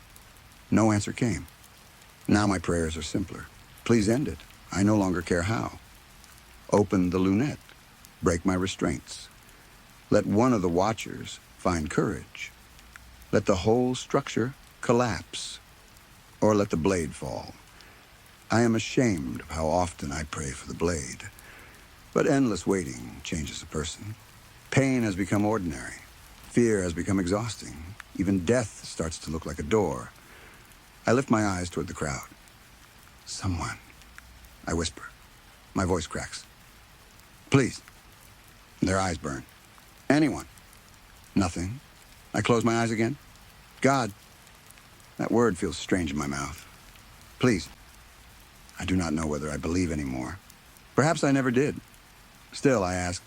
[SPEAKER 1] No answer came. Now my prayers are simpler. Please end it. I no longer care how. Open the lunette. Break my restraints. Let one of the Watchers find courage. Let the whole structure collapse. Or let the blade fall. I am ashamed of how often I pray for the blade. But endless waiting changes a person. Pain has become ordinary. Fear has become exhausting. Even death starts to look like a door. I lift my eyes toward the crowd. Someone. I whisper. My voice cracks. Please. Their eyes burn. Anyone. Nothing. I close my eyes again. God. That word feels strange in my mouth. Please. I do not know whether I believe anymore. Perhaps I never did. Still, I ask,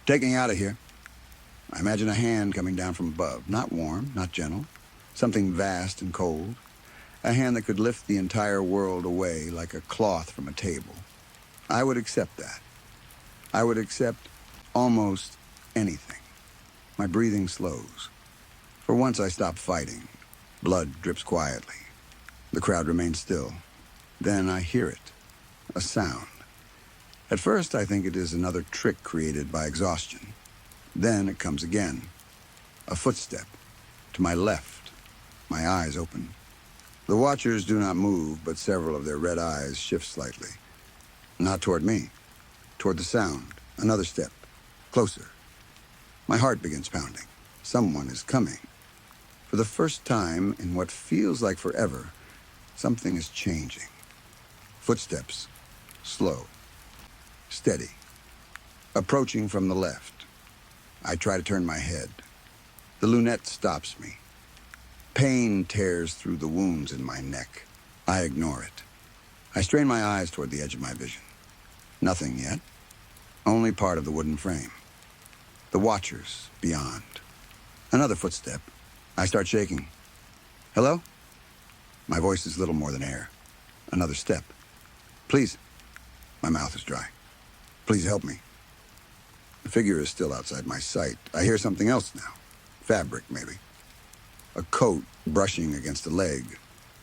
[SPEAKER 1] take me out of here. I imagine a hand coming down from above, not warm, not gentle, something vast and cold, a hand that could lift the entire world away like a cloth from a table. I would accept that. I would accept almost anything. My breathing slows. For once I stop fighting. Blood drips quietly. The crowd remains still. Then I hear it, a sound. At first, I think it is another trick created by exhaustion. Then it comes again. A footstep. To my left. My eyes open. The Watchers do not move, but several of their red eyes shift slightly. Not toward me. Toward the sound. Another step. Closer. My heart begins pounding. Someone is coming. For the first time in what feels like forever, something is changing. Footsteps. Slow. Steady. Approaching from the left. I try to turn my head. The lunette stops me. Pain tears through the wounds in my neck. I ignore it. I strain my eyes toward the edge of my vision. Nothing yet. Only part of the wooden frame. The Watchers beyond. Another footstep. I start shaking. Hello? My voice is little more than air. Another step. Please. My mouth is dry. Please help me. The figure is still outside my sight. I hear something else now. Fabric, maybe. A coat brushing against a leg.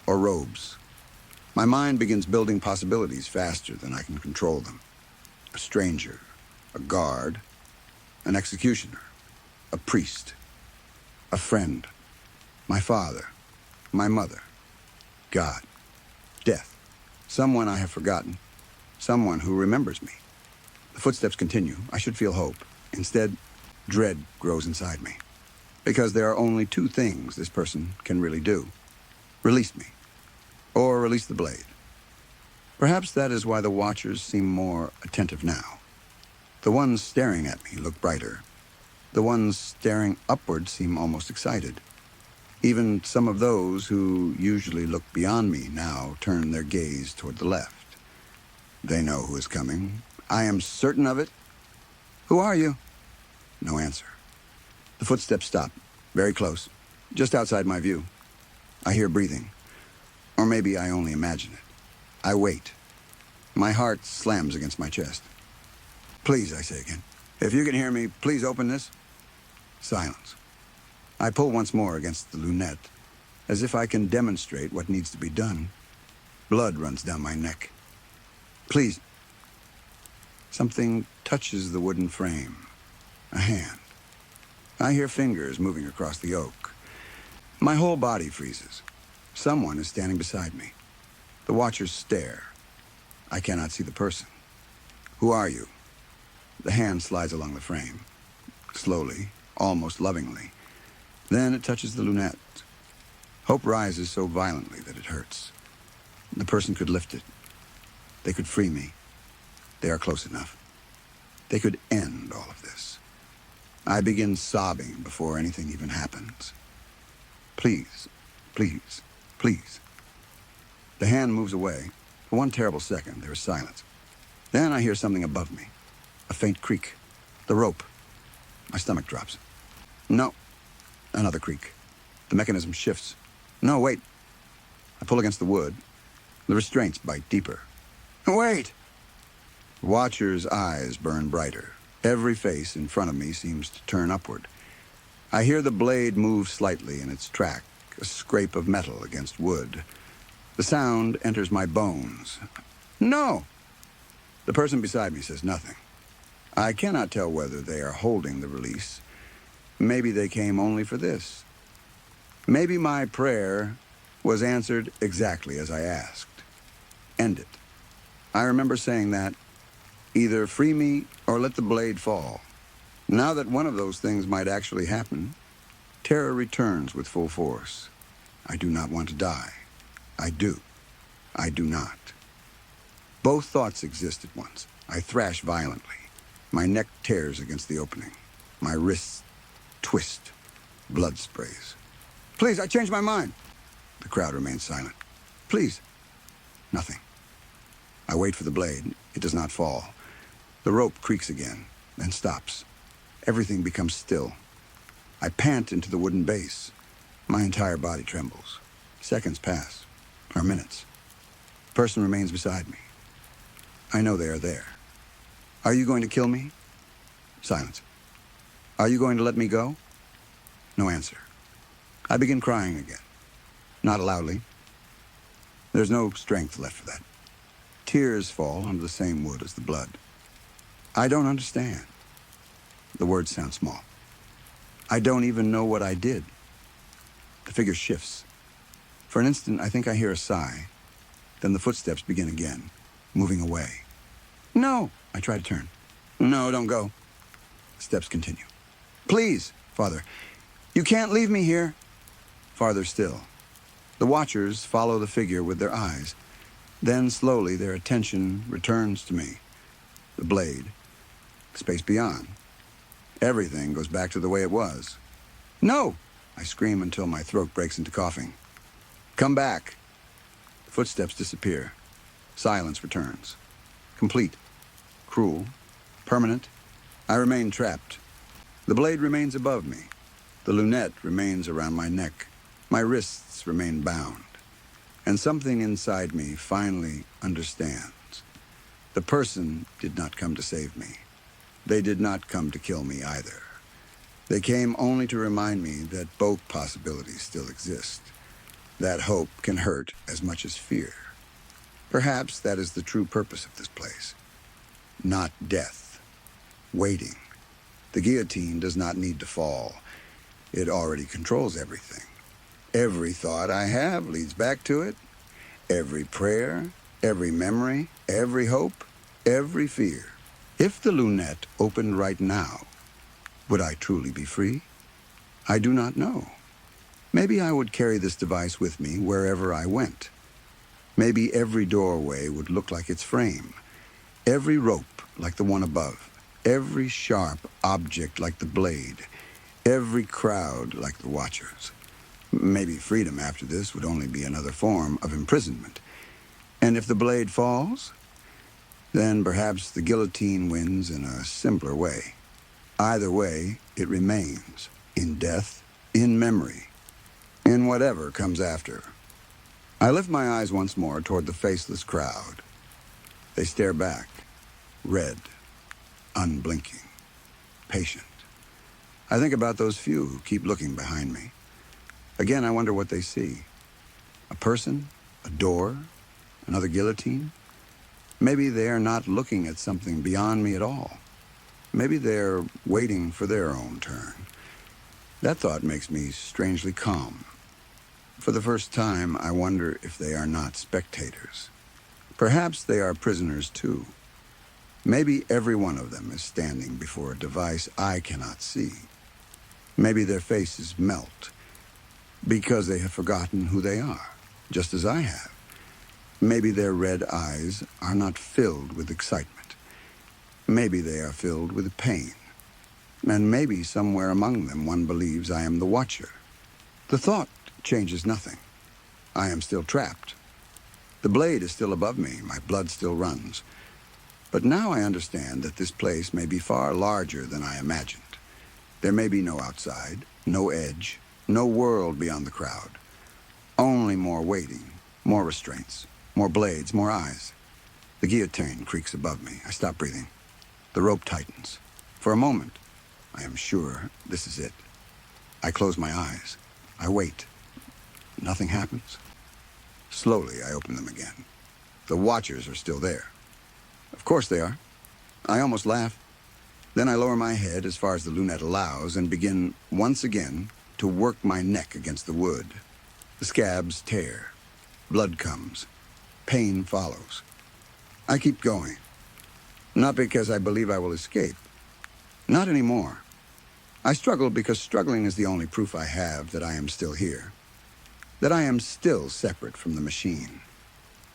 [SPEAKER 1] Or robes. My mind begins building possibilities faster than I can control them. A stranger. A guard. An executioner. A priest. A friend. My father. My mother. God. Death. Someone I have forgotten. Someone who remembers me. The footsteps continue. I should feel hope. Instead, dread grows inside me. Because there are only two things this person can really do. Release me. Or release the blade. Perhaps that is why the watchers seem more attentive now. The ones staring at me look brighter. The ones staring upward seem almost excited. Even some of those who usually look beyond me now turn their gaze toward the left. They know who is coming. I am certain of it. Who are you? No answer. The footsteps stop, very close, just outside my view. I hear breathing. Or maybe I only imagine it. I wait. My heart slams against my chest. Please, I say again. If you can hear me, please open this. Silence. I pull once more against the lunette, as if I can demonstrate what needs to be done. Blood runs down my neck. Please. Something touches the wooden frame. A hand. I hear fingers moving across the oak. My whole body freezes. Someone is standing beside me. The watchers stare. I cannot see the person. Who are you? The hand slides along the frame. Slowly, almost lovingly. Then it touches the lunette. Hope rises so violently that it hurts. The person could lift it. They could free me. They are close enough. They could end all of this. I begin sobbing before anything even happens. Please, please, please. The hand moves away. For one terrible second, there is silence. Then I hear something above me. A faint creak. The rope. My stomach drops. No. Another creak. The mechanism shifts. No, wait. I pull against the wood. The restraints bite deeper. Wait! The watcher's eyes burn brighter. Every face in front of me seems to turn upward. I hear the blade move slightly in its track, a scrape of metal against wood. The sound enters my bones. No! The person beside me says nothing. I cannot tell whether they are holding the release. Maybe they came only for this. Maybe my prayer was answered exactly as I asked. End it. I remember saying that, either free me or let the blade fall. Now that one of those things might actually happen, terror returns with full force. I do not want to die. I do. I do not. Both thoughts exist at once. I thrash violently. My neck tears against the opening. My wrists twist. Blood sprays. Please, I changed my mind. The crowd remains silent. Please. Nothing. I wait for the blade. It does not fall. The rope creaks again, then stops. Everything becomes still. I pant into the wooden base. My entire body trembles. Seconds pass, or minutes. The person remains beside me. I know they are there. Are you going to kill me? Silence. Are you going to let me go? No answer. I begin crying again. Not loudly. There's no strength left for that. Tears fall onto the same wood as the blood. I don't understand. The words sound small. I don't even know what I did. The figure shifts. For an instant, I think I hear a sigh. Then the footsteps begin again, moving away. No! I try to turn. No, don't go. The steps continue. Please, Father, you can't leave me here. Farther still. The watchers follow the figure with their eyes. Then slowly their attention returns to me. The blade. The space beyond. Everything goes back to the way it was. No! I scream until my throat breaks into coughing. Come back. The footsteps disappear. Silence returns. Complete. Cruel. Permanent. I remain trapped. The blade remains above me. The lunette remains around my neck. My wrists remain bound. And something inside me finally understands. The person did not come to save me. They did not come to kill me either. They came only to remind me that both possibilities still exist. That hope can hurt as much as fear. Perhaps that is the true purpose of this place. Not death. Waiting. The guillotine does not need to fall. It already controls everything. Every thought I have leads back to it. Every prayer, every memory, every hope, every fear. If the lunette opened right now, would I truly be free? I do not know. Maybe I would carry this device with me wherever I went. Maybe every doorway would look like its frame, every rope like the one above, every sharp object like the blade, every crowd like the watchers. Maybe freedom after this would only be another form of imprisonment. And if the blade falls, then perhaps the guillotine wins in a simpler way. Either way, it remains, in death, in memory, in whatever comes after. I lift my eyes once more toward the faceless crowd. They stare back, red, unblinking, patient. I think about those few who keep looking behind me. Again, I wonder what they see. A person? A door? Another guillotine? Maybe they are not looking at something beyond me at all. Maybe they're waiting for their own turn. That thought makes me strangely calm. For the first time, I wonder if they are not spectators. Perhaps they are prisoners too. Maybe every one of them is standing before a device I cannot see. Maybe their faces melt because they have forgotten who they are, just as I have. Maybe their red eyes are not filled with excitement. Maybe they are filled with pain. And maybe somewhere among them one believes I am the watcher. The thought changes nothing. I am still trapped. The blade is still above me, my blood still runs. But now I understand that this place may be far larger than I imagined. There may be no outside, no edge, no world beyond the crowd. Only more waiting, more restraints, more blades, more eyes. The guillotine creaks above me. I stop breathing. The rope tightens. For a moment, I am sure this is it. I close my eyes. I wait. Nothing happens. Slowly, I open them again. The watchers are still there. Of course they are. I almost laugh. Then I lower my head as far as the lunette allows and begin once again to work my neck against the wood. The scabs tear. Blood comes. Pain follows. I keep going. Not because I believe I will escape. Not anymore. I struggle because struggling is the only proof I have that I am still here. That I am still separate from the machine.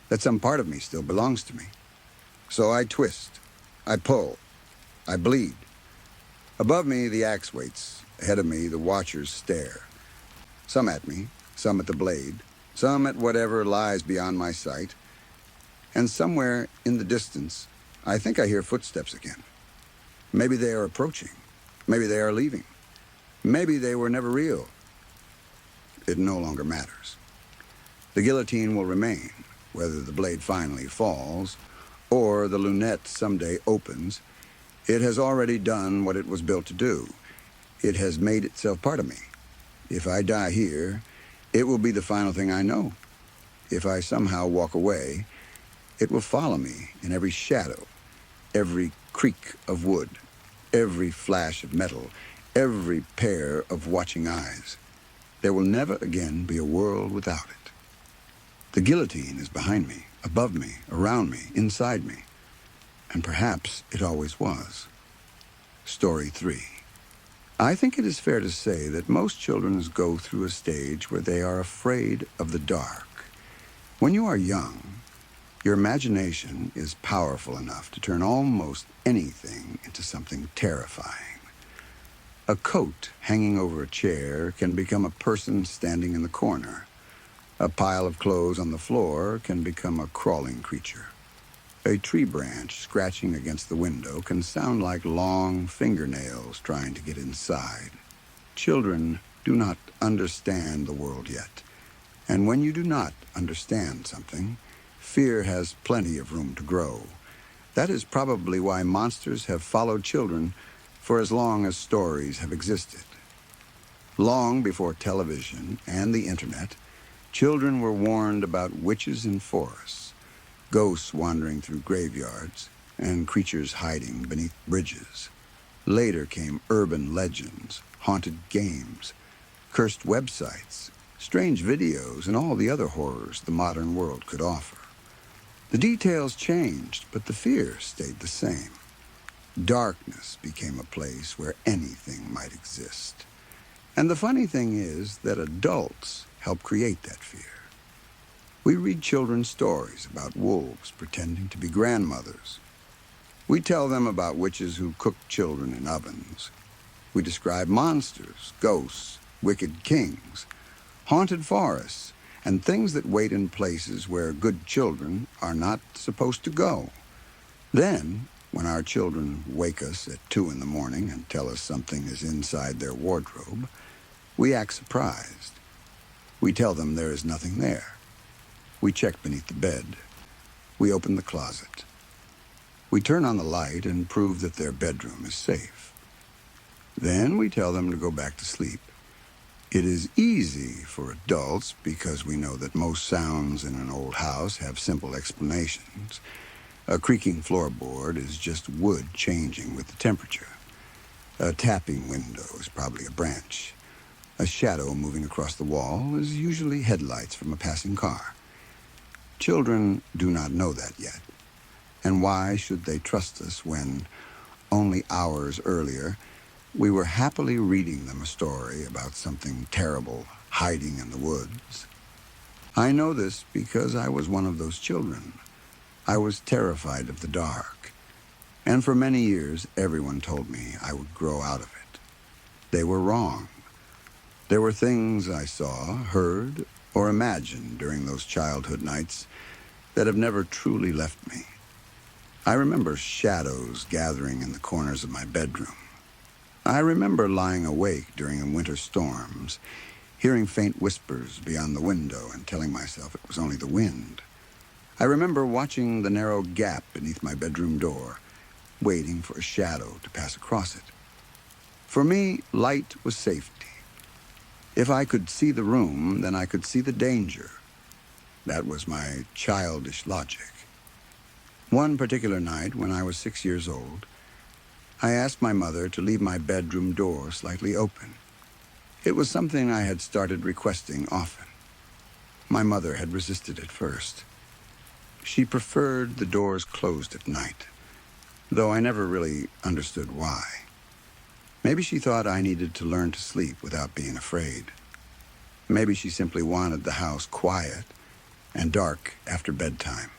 [SPEAKER 1] That some part of me still belongs to me. So I twist. I pull. I bleed. Above me, the axe waits. Ahead of me, the watchers stare. Some at me, some at the blade, some at whatever lies beyond my sight. And somewhere in the distance, I think I hear footsteps again. Maybe they are approaching. Maybe they are leaving. Maybe they were never real. It no longer matters. The guillotine will remain, whether the blade finally falls or the lunette someday opens. It has already done what it was built to do. It has made itself part of me. If I die here, it will be the final thing I know. If I somehow walk away, it will follow me in every shadow, every creak of wood, every flash of metal, every pair of watching eyes. There will never again be a world without it. The guillotine is behind me, above me, around me, inside me. And perhaps it always was. Story 3. I think it is fair to say that most children go through a stage where they are afraid of the dark. When you are young, your imagination is powerful enough to turn almost anything into something terrifying. A coat hanging over a chair can become a person standing in the corner. A pile of clothes on the floor can become a crawling creature. A tree branch scratching against the window can sound like long fingernails trying to get inside. Children do not understand the world yet. And when you do not understand something, fear has plenty of room to grow. That is probably why monsters have followed children for as long as stories have existed. Long before television and the internet, children were warned about witches in forests, ghosts wandering through graveyards, and creatures hiding beneath bridges. Later came urban legends, haunted games, cursed websites, strange videos, and all the other horrors the modern world could offer. The details changed, but the fear stayed the same. Darkness became a place where anything might exist. And the funny thing is that adults help create that fear. We read children stories about wolves pretending to be grandmothers. We tell them about witches who cook children in ovens. We describe monsters, ghosts, wicked kings, haunted forests, and things that wait in places where good children are not supposed to go. Then, when our children wake us at 2 in the morning and tell us something is inside their wardrobe, we act surprised. We tell them there is nothing there. We check beneath the bed. We open the closet. We turn on the light and prove that their bedroom is safe. Then we tell them to go back to sleep. It is easy for adults because we know that most sounds in an old house have simple explanations. A creaking floorboard is just wood changing with the temperature. A tapping window is probably a branch. A shadow moving across the wall is usually headlights from a passing car. Children do not know that yet. And why should they trust us when, only hours earlier, we were happily reading them a story about something terrible hiding in the woods? I know this because I was one of those children. I was terrified of the dark. And for many years, everyone told me I would grow out of it. They were wrong. There were things I saw, heard, or imagined during those childhood nights that have never truly left me. I remember shadows gathering in the corners of my bedroom. I remember lying awake during winter storms, hearing faint whispers beyond the window and telling myself it was only the wind. I remember watching the narrow gap beneath my bedroom door, waiting for a shadow to pass across it. For me, light was safety. If I could see the room, then I could see the danger. That was my childish logic. One particular night, when I was 6 years old, I asked my mother to leave my bedroom door slightly open. It was something I had started requesting often. My mother had resisted at first. She preferred the doors closed at night, though I never really understood why. Maybe she thought I needed to learn to sleep without being afraid. Maybe she simply wanted the house quiet and dark after bedtime.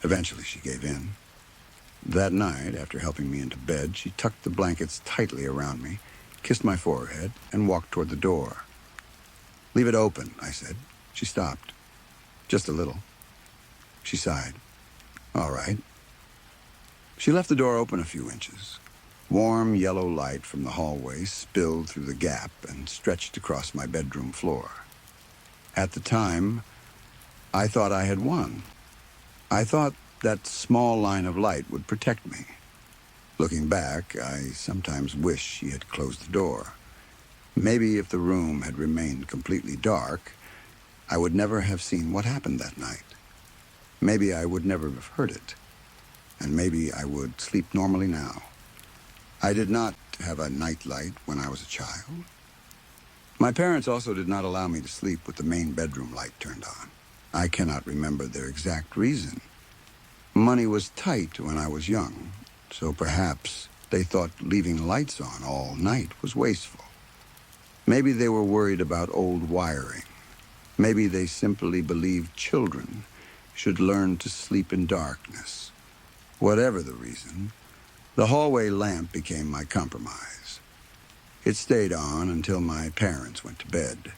[SPEAKER 1] Eventually, she gave in. That night, after helping me into bed, she tucked the blankets tightly around me, kissed my forehead, and walked toward the door. "Leave it open," I said. She stopped. "Just a little." She sighed. "All right." She left the door open a few inches. Warm yellow light from the hallway spilled through the gap and stretched across my bedroom floor. At the time, I thought I had won. I thought that small line of light would protect me. Looking back, I sometimes wish she had closed the door. Maybe if the room had remained completely dark, I would never have seen what happened that night. Maybe I would never have heard it. And maybe I would sleep normally now. I did not have a nightlight when I was a child. My parents also did not allow me to sleep with the main bedroom light turned on. I cannot remember their exact reason. Money was tight when I was young, so perhaps they thought leaving lights on all night was wasteful. Maybe they were worried about old wiring. Maybe they simply believed children should learn to sleep in darkness. Whatever the reason, the hallway lamp became my compromise. It stayed on until my parents went to bed.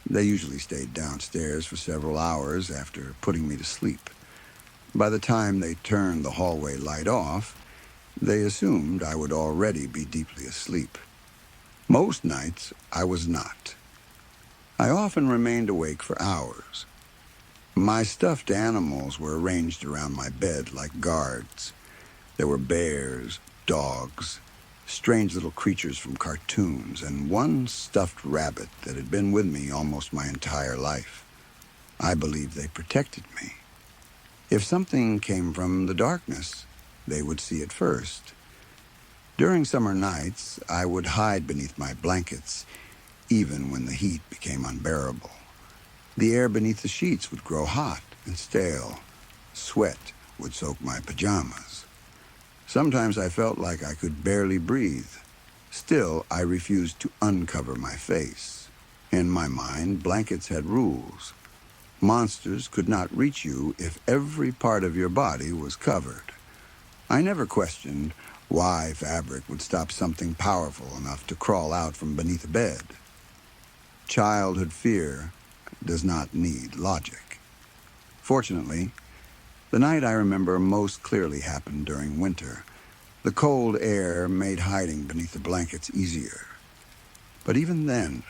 [SPEAKER 1] They usually stayed downstairs for several hours after putting me to sleep. By the time they turned the hallway light off, they assumed I would already be deeply asleep. Most nights, I was not. I often remained awake for hours. My stuffed animals were arranged around my bed like guards. There were bears, dogs, strange little creatures from cartoons, and one stuffed rabbit that had been with me almost my entire life. I believed they protected me. If something came from the darkness, they would see it first. During summer nights, I would hide beneath my blankets, even when the heat became unbearable. The air beneath the sheets would grow hot and stale. Sweat would soak my pajamas. Sometimes I felt like I could barely breathe. Still, I refused to uncover my face. In my mind, blankets had rules. Monsters could not reach you if every part of your body was covered. I never questioned why fabric would stop something powerful enough to crawl out from beneath a bed. Childhood fear does not need logic. Fortunately, the night I remember most clearly happened during winter. The cold air made hiding beneath the blankets easier. But even then,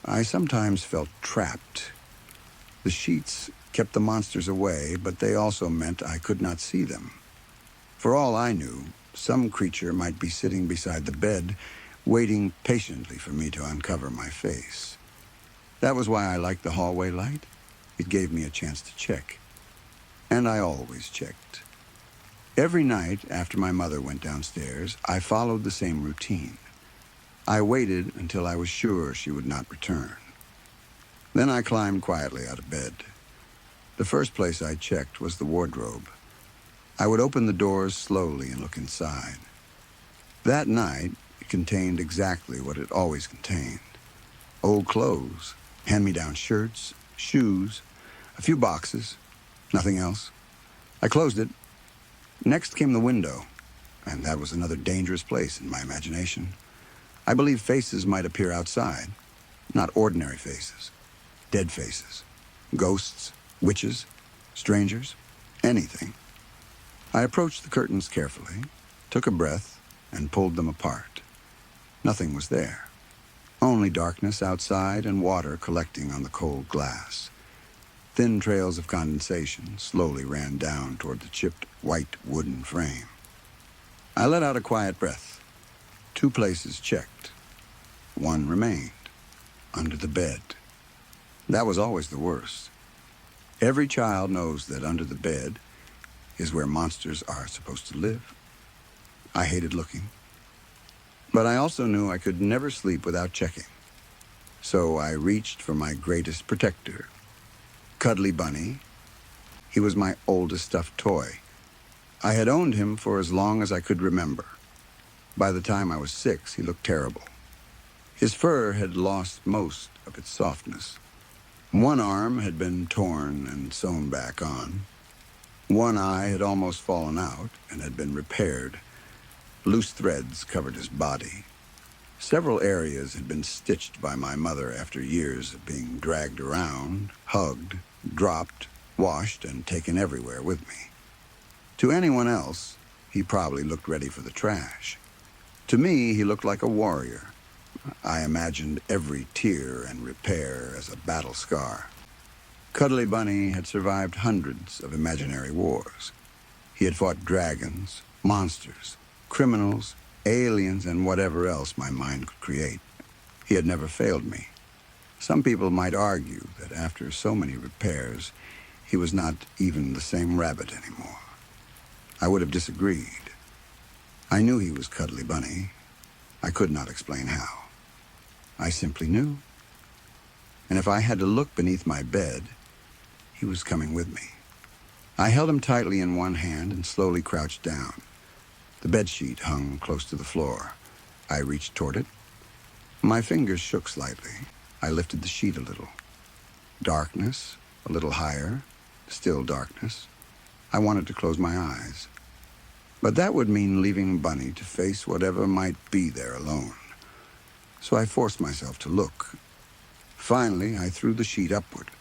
[SPEAKER 1] I sometimes felt trapped. The sheets kept the monsters away, but they also meant I could not see them. For all I knew, some creature might be sitting beside the bed, waiting patiently for me to uncover my face. That was why I liked the hallway light. It gave me a chance to check. And I always checked. Every night after my mother went downstairs, I followed the same routine. I waited until I was sure she would not return. Then I climbed quietly out of bed. The first place I checked was the wardrobe. I would open the doors slowly and look inside. That night, it contained exactly what it always contained. Old clothes, hand-me-down shirts, shoes, a few boxes, nothing else. I closed it. Next came the window, and that was another dangerous place in my imagination. I believed faces might appear outside, not ordinary faces, dead faces, ghosts, witches, strangers, anything. I approached the curtains carefully, took a breath, and pulled them apart. Nothing was there. Only darkness outside and water collecting on the cold glass. Thin trails of condensation slowly ran down toward the chipped white wooden frame. I let out a quiet breath. 2 places checked. 1 remained, under the bed. That was always the worst. Every child knows that under the bed is where monsters are supposed to live. I hated looking. But I also knew I could never sleep without checking. So I reached for my greatest protector, Cuddly Bunny. He was my oldest stuffed toy. I had owned him for as long as I could remember. By the time I was 6, he looked terrible. His fur had lost most of its softness. 1 arm had been torn and sewn back on. 1 eye had almost fallen out and had been repaired. Loose threads covered his body. Several areas had been stitched by my mother after years of being dragged around, hugged, dropped, washed, and taken everywhere with me. To anyone else, he probably looked ready for the trash. To me, he looked like a warrior. I imagined every tear and repair as a battle scar. Cuddly Bunny had survived hundreds of imaginary wars. He had fought dragons, monsters, criminals, aliens, and whatever else my mind could create. He had never failed me. Some people might argue that after so many repairs, he was not even the same rabbit anymore. I would have disagreed. I knew he was Cuddly Bunny. I could not explain how. I simply knew. And if I had to look beneath my bed, he was coming with me. I held him tightly in 1 hand and slowly crouched down. The bedsheet hung close to the floor. I reached toward it. My fingers shook slightly. I lifted the sheet a little. Darkness, a little higher, still darkness. I wanted to close my eyes. But that would mean leaving Bunny to face whatever might be there alone. So I forced myself to look. Finally, I threw the sheet upward.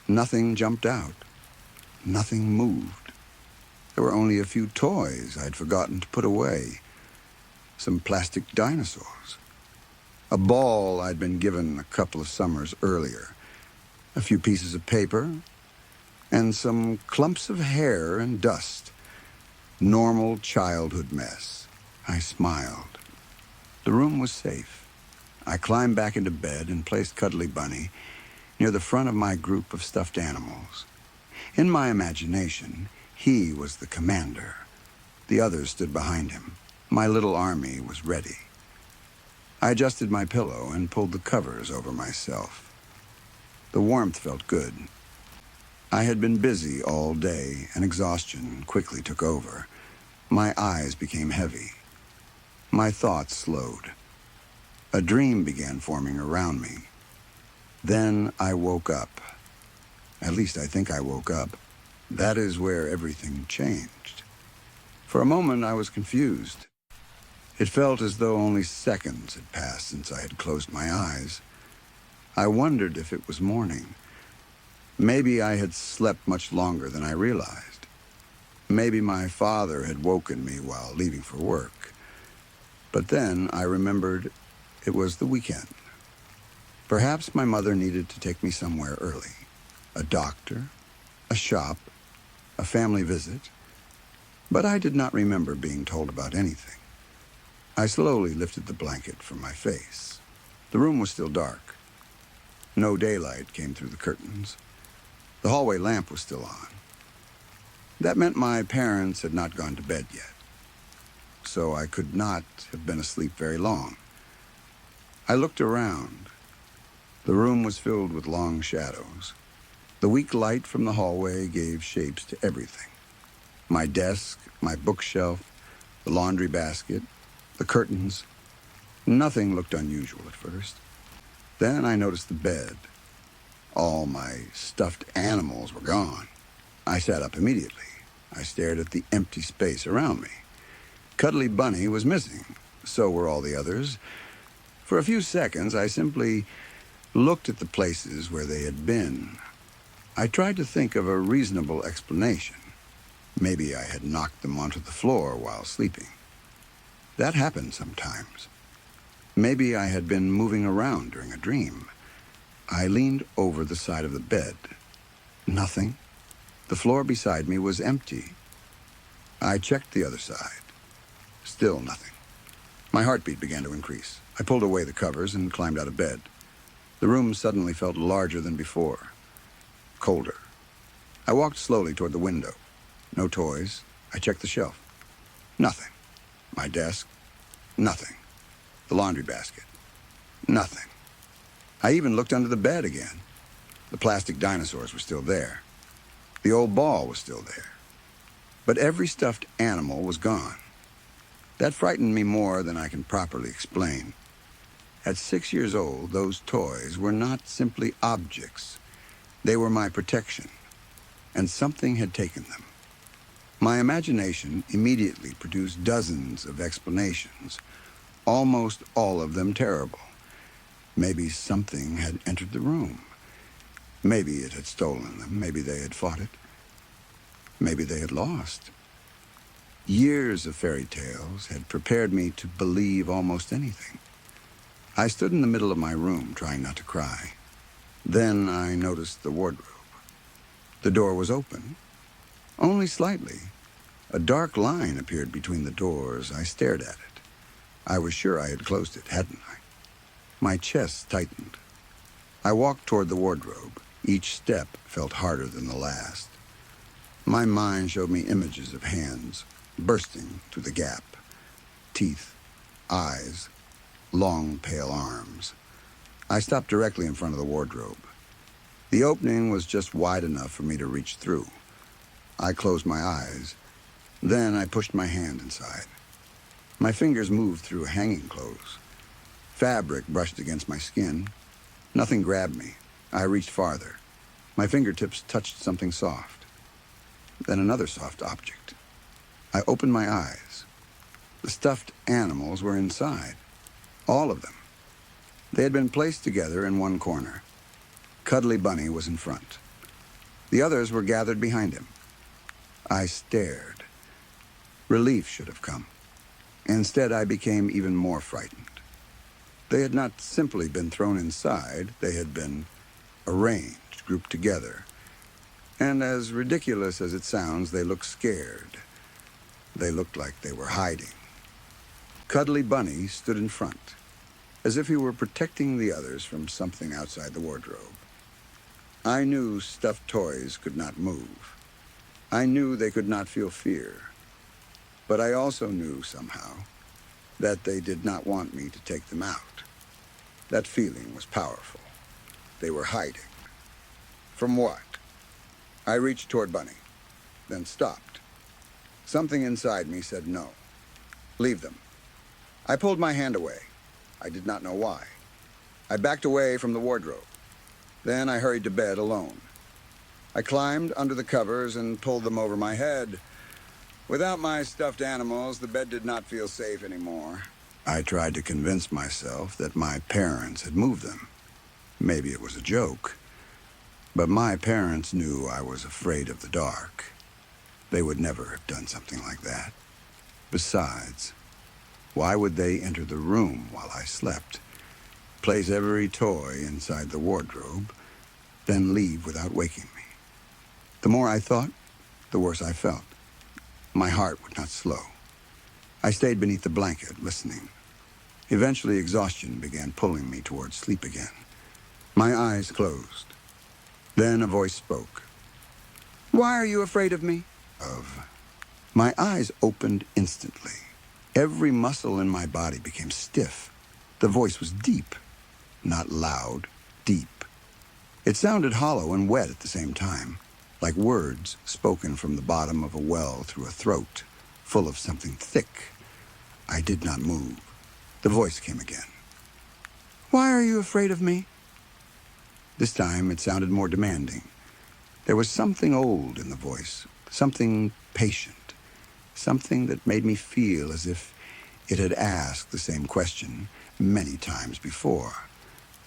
[SPEAKER 1] Nothing jumped out. Nothing moved. There were only a few toys I'd forgotten to put away. Some plastic dinosaurs. A ball I'd been given a couple of summers earlier. A few pieces of paper. And some clumps of hair and dust. Normal childhood mess. I smiled. The room was safe. I climbed back into bed and placed Cuddly Bunny near the front of my group of stuffed animals. In my imagination, he was the commander. The others stood behind him. My little army was ready. I adjusted my pillow and pulled the covers over myself. The warmth felt good. I had been busy all day, and exhaustion quickly took over. My eyes became heavy. My thoughts slowed. A dream began forming around me. Then I woke up. At least I think I woke up. That is where everything changed. For a moment, I was confused. It felt as though only seconds had passed since I had closed my eyes. I wondered if it was morning. Maybe I had slept much longer than I realized. Maybe my father had woken me while leaving for work. But then I remembered it was the weekend. Perhaps my mother needed to take me somewhere early. A doctor, a shop, a family visit. But I did not remember being told about anything. I slowly lifted the blanket from my face. The room was still dark. No daylight came through the curtains. The hallway lamp was still on. That meant my parents had not gone to bed yet, so I could not have been asleep very long. I looked around. The room was filled with long shadows. The weak light from the hallway gave shapes to everything. My desk, my bookshelf, the laundry basket, the curtains. Nothing looked unusual at first. Then I noticed the bed. All my stuffed animals were gone. I sat up immediately. I stared at the empty space around me. Cuddly Bunny was missing. So were all the others. For a few seconds, I simply looked at the places where they had been. I tried to think of a reasonable explanation. Maybe I had knocked them onto the floor while sleeping. That happened sometimes. Maybe I had been moving around during a dream. I leaned over the side of the bed. Nothing. The floor beside me was empty. I checked the other side. Still nothing. My heartbeat began to increase. I pulled away the covers and climbed out of bed. The room suddenly felt larger than before. Colder. I walked slowly toward the window. No toys. I checked the shelf. Nothing. My desk. Nothing. The laundry basket. Nothing. I even looked under the bed again. The plastic dinosaurs were still there. The old ball was still there. But every stuffed animal was gone. That frightened me more than I can properly explain. At 6 years old, those toys were not simply objects. They were my protection, and something had taken them. My imagination immediately produced dozens of explanations, almost all of them terrible. Maybe something had entered the room. Maybe it had stolen them. Maybe they had fought it. Maybe they had lost. Years of fairy tales had prepared me to believe almost anything. I stood in the middle of my room, trying not to cry. Then I noticed the wardrobe. The door was open, only slightly. A dark line appeared between the doors. I stared at it. I was sure I had closed it, hadn't I? My chest tightened. I walked toward the wardrobe. Each step felt harder than the last. My mind showed me images of hands bursting through the gap. Teeth, eyes, long, pale arms. I stopped directly in front of the wardrobe. The opening was just wide enough for me to reach through. I closed my eyes. Then I pushed my hand inside. My fingers moved through hanging clothes. Fabric brushed against my skin. Nothing grabbed me. I reached farther. My fingertips touched something soft. Then another soft object. I opened my eyes. The stuffed animals were inside. All of them. They had been placed together in one corner. Cuddly Bunny was in front. The others were gathered behind him. I stared. Relief should have come. Instead, I became even more frightened. They had not simply been thrown inside. They had been arranged, grouped together. And as ridiculous as it sounds, they looked scared. They looked like they were hiding. Cuddly Bunny stood in front, as if he were protecting the others from something outside the wardrobe. I knew stuffed toys could not move. I knew they could not feel fear. But I also knew somehow that they did not want me to take them out. That feeling was powerful. They were hiding. From what? I reached toward Bunny, then stopped. Something inside me said no. Leave them. I pulled my hand away. I did not know why. I backed away from the wardrobe. Then I hurried to bed alone. I climbed under the covers and pulled them over my head. Without my stuffed animals, the bed did not feel safe anymore. I tried to convince myself that my parents had moved them. Maybe it was a joke. But my parents knew I was afraid of the dark. They would never have done something like that. Besides, why would they enter the room while I slept, place every toy inside the wardrobe, then leave without waking me? The more I thought, the worse I felt. My heart would not slow. I stayed beneath the blanket, listening. Eventually, exhaustion began pulling me towards sleep again. My eyes closed. Then a voice spoke. "Why are you afraid of me?" My eyes opened instantly. Every muscle in my body became stiff. The voice was deep, not loud, deep. It sounded hollow and wet at the same time, like words spoken from the bottom of a well through a throat, full of something thick. I did not move. The voice came again. "Why are you afraid of me?" This time it sounded more demanding. There was something old in the voice, something patient, something that made me feel as if it had asked the same question many times before.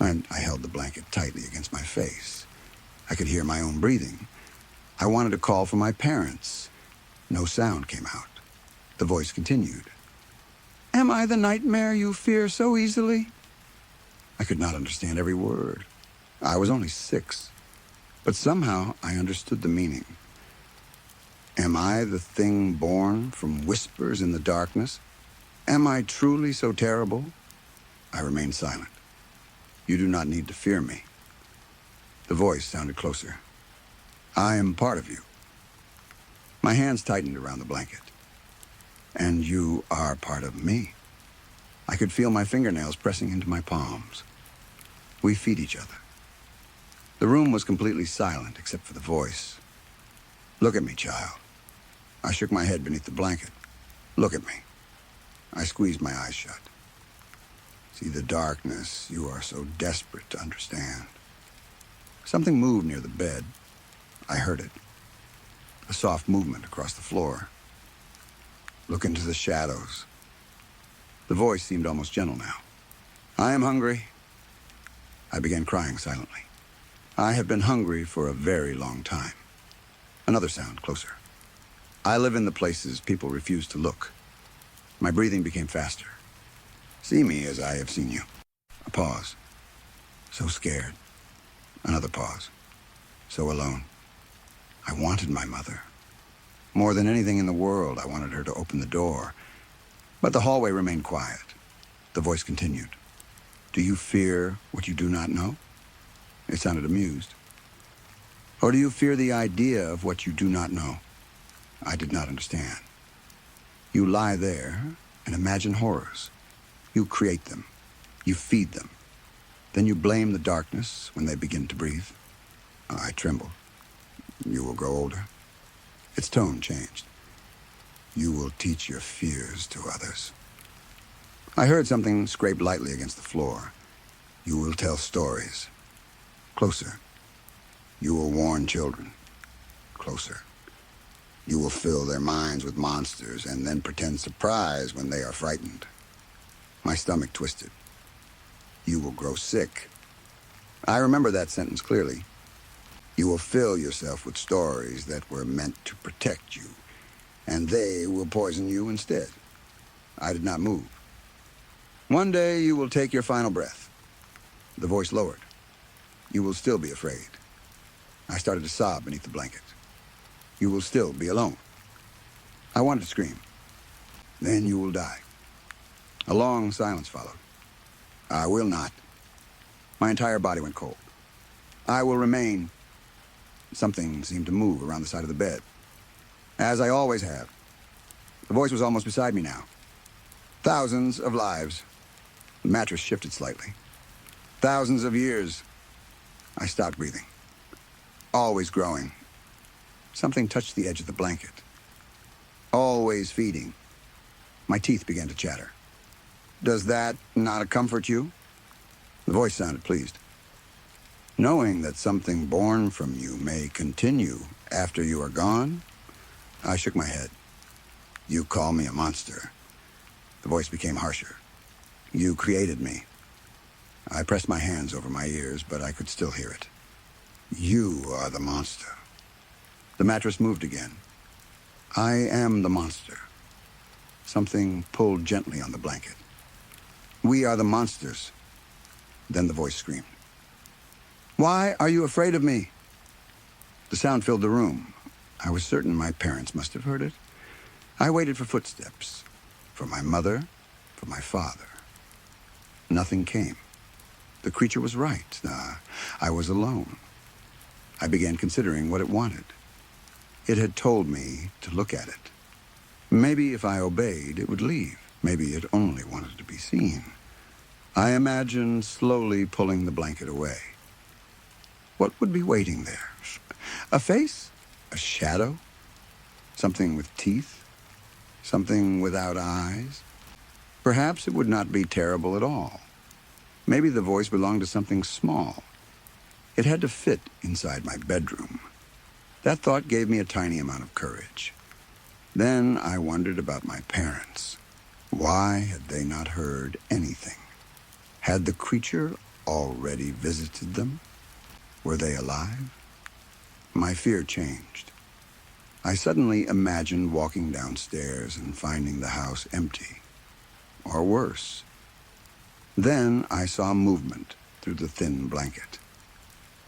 [SPEAKER 1] And I held the blanket tightly against my face. I could hear my own breathing. I wanted to call for my parents. No sound came out. The voice continued. "Am I the nightmare you fear so easily?" I could not understand every word. I was only 6, but somehow I understood the meaning. Am I the thing born from whispers in the darkness? Am I truly so terrible? I remained silent. "You do not need to fear me." The voice sounded closer. "I am part of you." My hands tightened around the blanket. "And you are part of me." I could feel my fingernails pressing into my palms. We feed each other. The room was completely silent except for the voice. "Look at me, child." I shook my head beneath the blanket. "Look at me." I squeezed my eyes shut. "See the darkness you are so desperate to understand." Something moved near the bed. I heard it. A soft movement across the floor. "Look into the shadows." The voice seemed almost gentle now. "I am hungry." I began crying silently. I have been hungry for a very long time. Another sound, closer. "I live in the places people refuse to look." My breathing became faster. "See me as I have seen you." A pause. So scared. Another pause. So alone. I wanted my mother. More than anything in the world, I wanted her to open the door. But the hallway remained quiet. The voice continued. "Do you fear what you do not know?" It sounded amused. "Or do you fear the idea of what you do not know?" I did not understand. "You lie there and imagine horrors. You create them. You feed them. Then you blame the darkness when they begin to breathe." I trembled. "You will grow older." Its tone changed. "You will teach your fears to others." I heard something scrape lightly against the floor. "You will tell stories." Closer. "You will warn children." Closer. "You will fill their minds with monsters and then pretend surprise when they are frightened." My stomach twisted. "You will grow sick." I remember that sentence clearly. "You will fill yourself with stories that were meant to protect you, and they will poison you instead." I did not move. "One day you will take your final breath." The voice lowered. "You will still be afraid." I started to sob beneath the blanket. "You will still be alone." I wanted to scream. "Then you will die." A long silence followed. "I will not." My entire body went cold. "I will remain." Something seemed to move around the side of the bed. As I always have. The voice was almost beside me now. "Thousands of lives." The mattress shifted slightly. "Thousands of years." I stopped breathing. "Always growing." something touched the edge of the blanket. Always feeding. My teeth began to chatter. Does that not comfort you? The voice sounded pleased. Knowing that something born from you may continue after you are gone? I shook my head. You call me a monster. The voice became harsher. You created me. I pressed my hands over my ears, but I could still hear it. You are the monster. The mattress moved again. I am the monster. Something pulled gently on the blanket. We are the monsters. Then the voice screamed. Why are you afraid of me? The sound filled the room. I was certain my parents must have heard it. I waited for footsteps. For my mother, for my father. Nothing came. The creature was right. I was alone. I began considering what it wanted. It had told me to look at it. Maybe if I obeyed, it would leave. Maybe it only wanted to be seen. I imagined slowly pulling the blanket away. What would be waiting there? A face? A shadow? Something with teeth? Something without eyes? Perhaps it would not be terrible at all. Maybe the voice belonged to something small. It had to fit inside my bedroom. That thought gave me a tiny amount of courage. Then I wondered about my parents. Why had they not heard anything? Had the creature already visited them? Were they alive? My fear changed. I suddenly imagined walking downstairs and finding the house empty. Or worse. Then I saw movement through the thin blanket.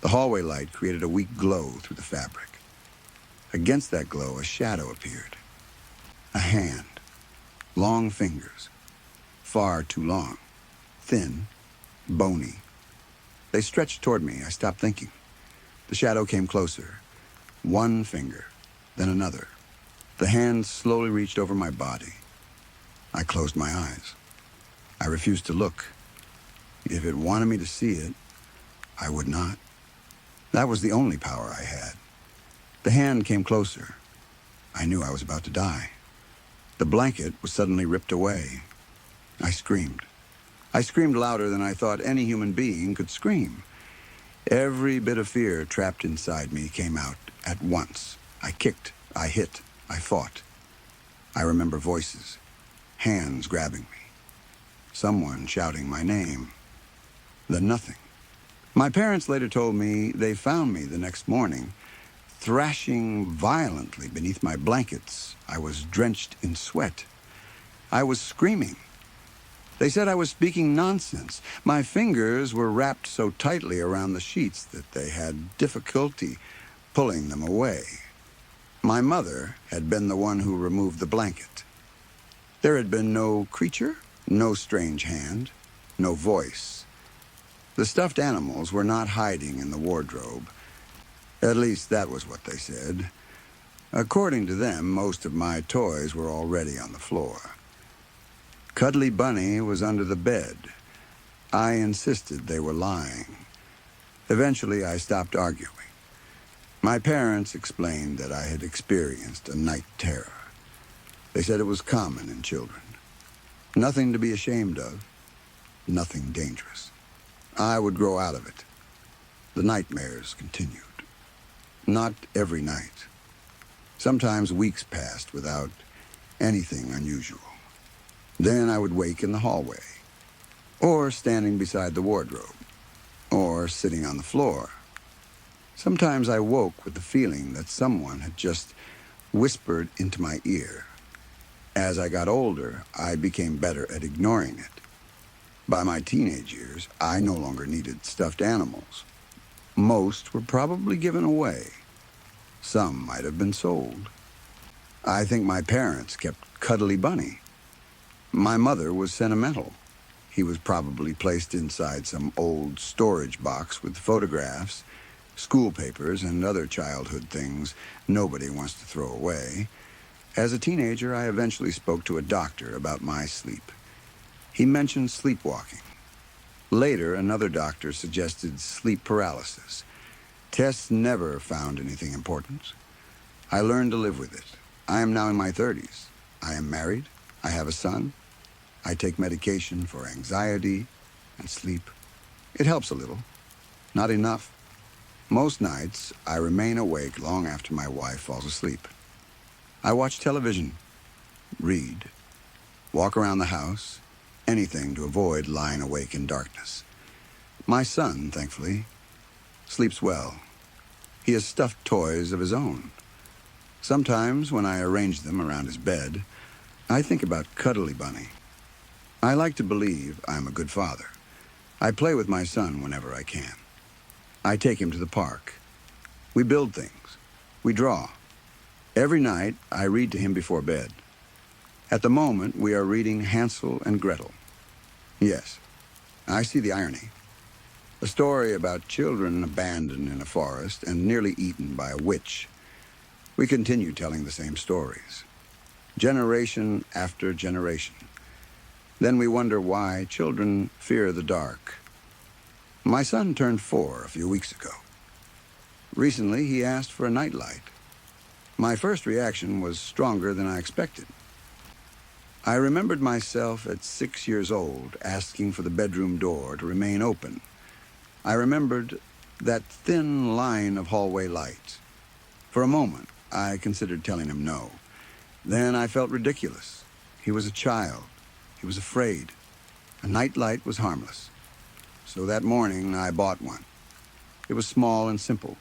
[SPEAKER 1] The hallway light created a weak glow through the fabric. Against that glow, a shadow appeared. A hand. Long fingers. Far too long. Thin. Bony. They stretched toward me. I stopped thinking. The shadow came closer. One finger, then another. The hand slowly reached over my body. I closed my eyes. I refused to look. If it wanted me to see it, I would not. That was the only power I had. The hand came closer. I knew I was about to die. The blanket was suddenly ripped away. I screamed. I screamed louder than I thought any human being could scream. Every bit of fear trapped inside me came out at once. I kicked, I hit, I fought. I remember voices, hands grabbing me, someone shouting my name. Then nothing. My parents later told me they found me the next morning, thrashing violently beneath my blankets. I was drenched in sweat. I was screaming. They said I was speaking nonsense. My fingers were wrapped so tightly around the sheets that they had difficulty pulling them away. My mother had been the one who removed the blanket. There had been no creature, no strange hand, no voice. The stuffed animals were not hiding in the wardrobe. At least that was what they said. According to them, most of my toys were already on the floor. Cuddly Bunny was under the bed. I insisted they were lying. Eventually, I stopped arguing. My parents explained that I had experienced a night terror. They said it was common in children. Nothing to be ashamed of, nothing dangerous. I would grow out of it. The nightmares continued. Not every night. Sometimes weeks passed without anything unusual. Then I would wake in the hallway, or standing beside the wardrobe, or sitting on the floor. Sometimes I woke with the feeling that someone had just whispered into my ear. As I got older, I became better at ignoring it. By my teenage years, I no longer needed stuffed animals. Most were probably given away. Some might have been sold. I think my parents kept Cuddly Bunny. My mother was sentimental. He was probably placed inside some old storage box with photographs, school papers, and other childhood things nobody wants to throw away. As a teenager, I eventually spoke to a doctor about my sleep. He mentioned sleepwalking. Later, another doctor suggested sleep paralysis. Tests never found anything important. I learned to live with it. I am now in my 30s. I am married. I have a son. I take medication for anxiety and sleep. It helps a little. Not enough. Most nights, I remain awake long after my wife falls asleep. I watch television, read, walk around the house, anything to avoid lying awake in darkness. My son, thankfully, sleeps well. He has stuffed toys of his own. Sometimes, when I arrange them around his bed, I think about Cuddly Bunny. I like to believe I'm a good father. I play with my son whenever I can. I take him to the park. We build things. We draw. Every night, I read to him before bed. At the moment, we are reading Hansel and Gretel. Yes, I see the irony. A story about children abandoned in a forest and nearly eaten by a witch. We continue telling the same stories, generation after generation. Then we wonder why children fear the dark. My son turned 4 a few weeks ago. Recently, he asked for a nightlight. My first reaction was stronger than I expected. I remembered myself at 6 years old asking for the bedroom door to remain open. I remembered that thin line of hallway light. For a moment, I considered telling him no. Then I felt ridiculous. He was a child. He was afraid. A nightlight was harmless. So that morning, I bought one. It was small and simple.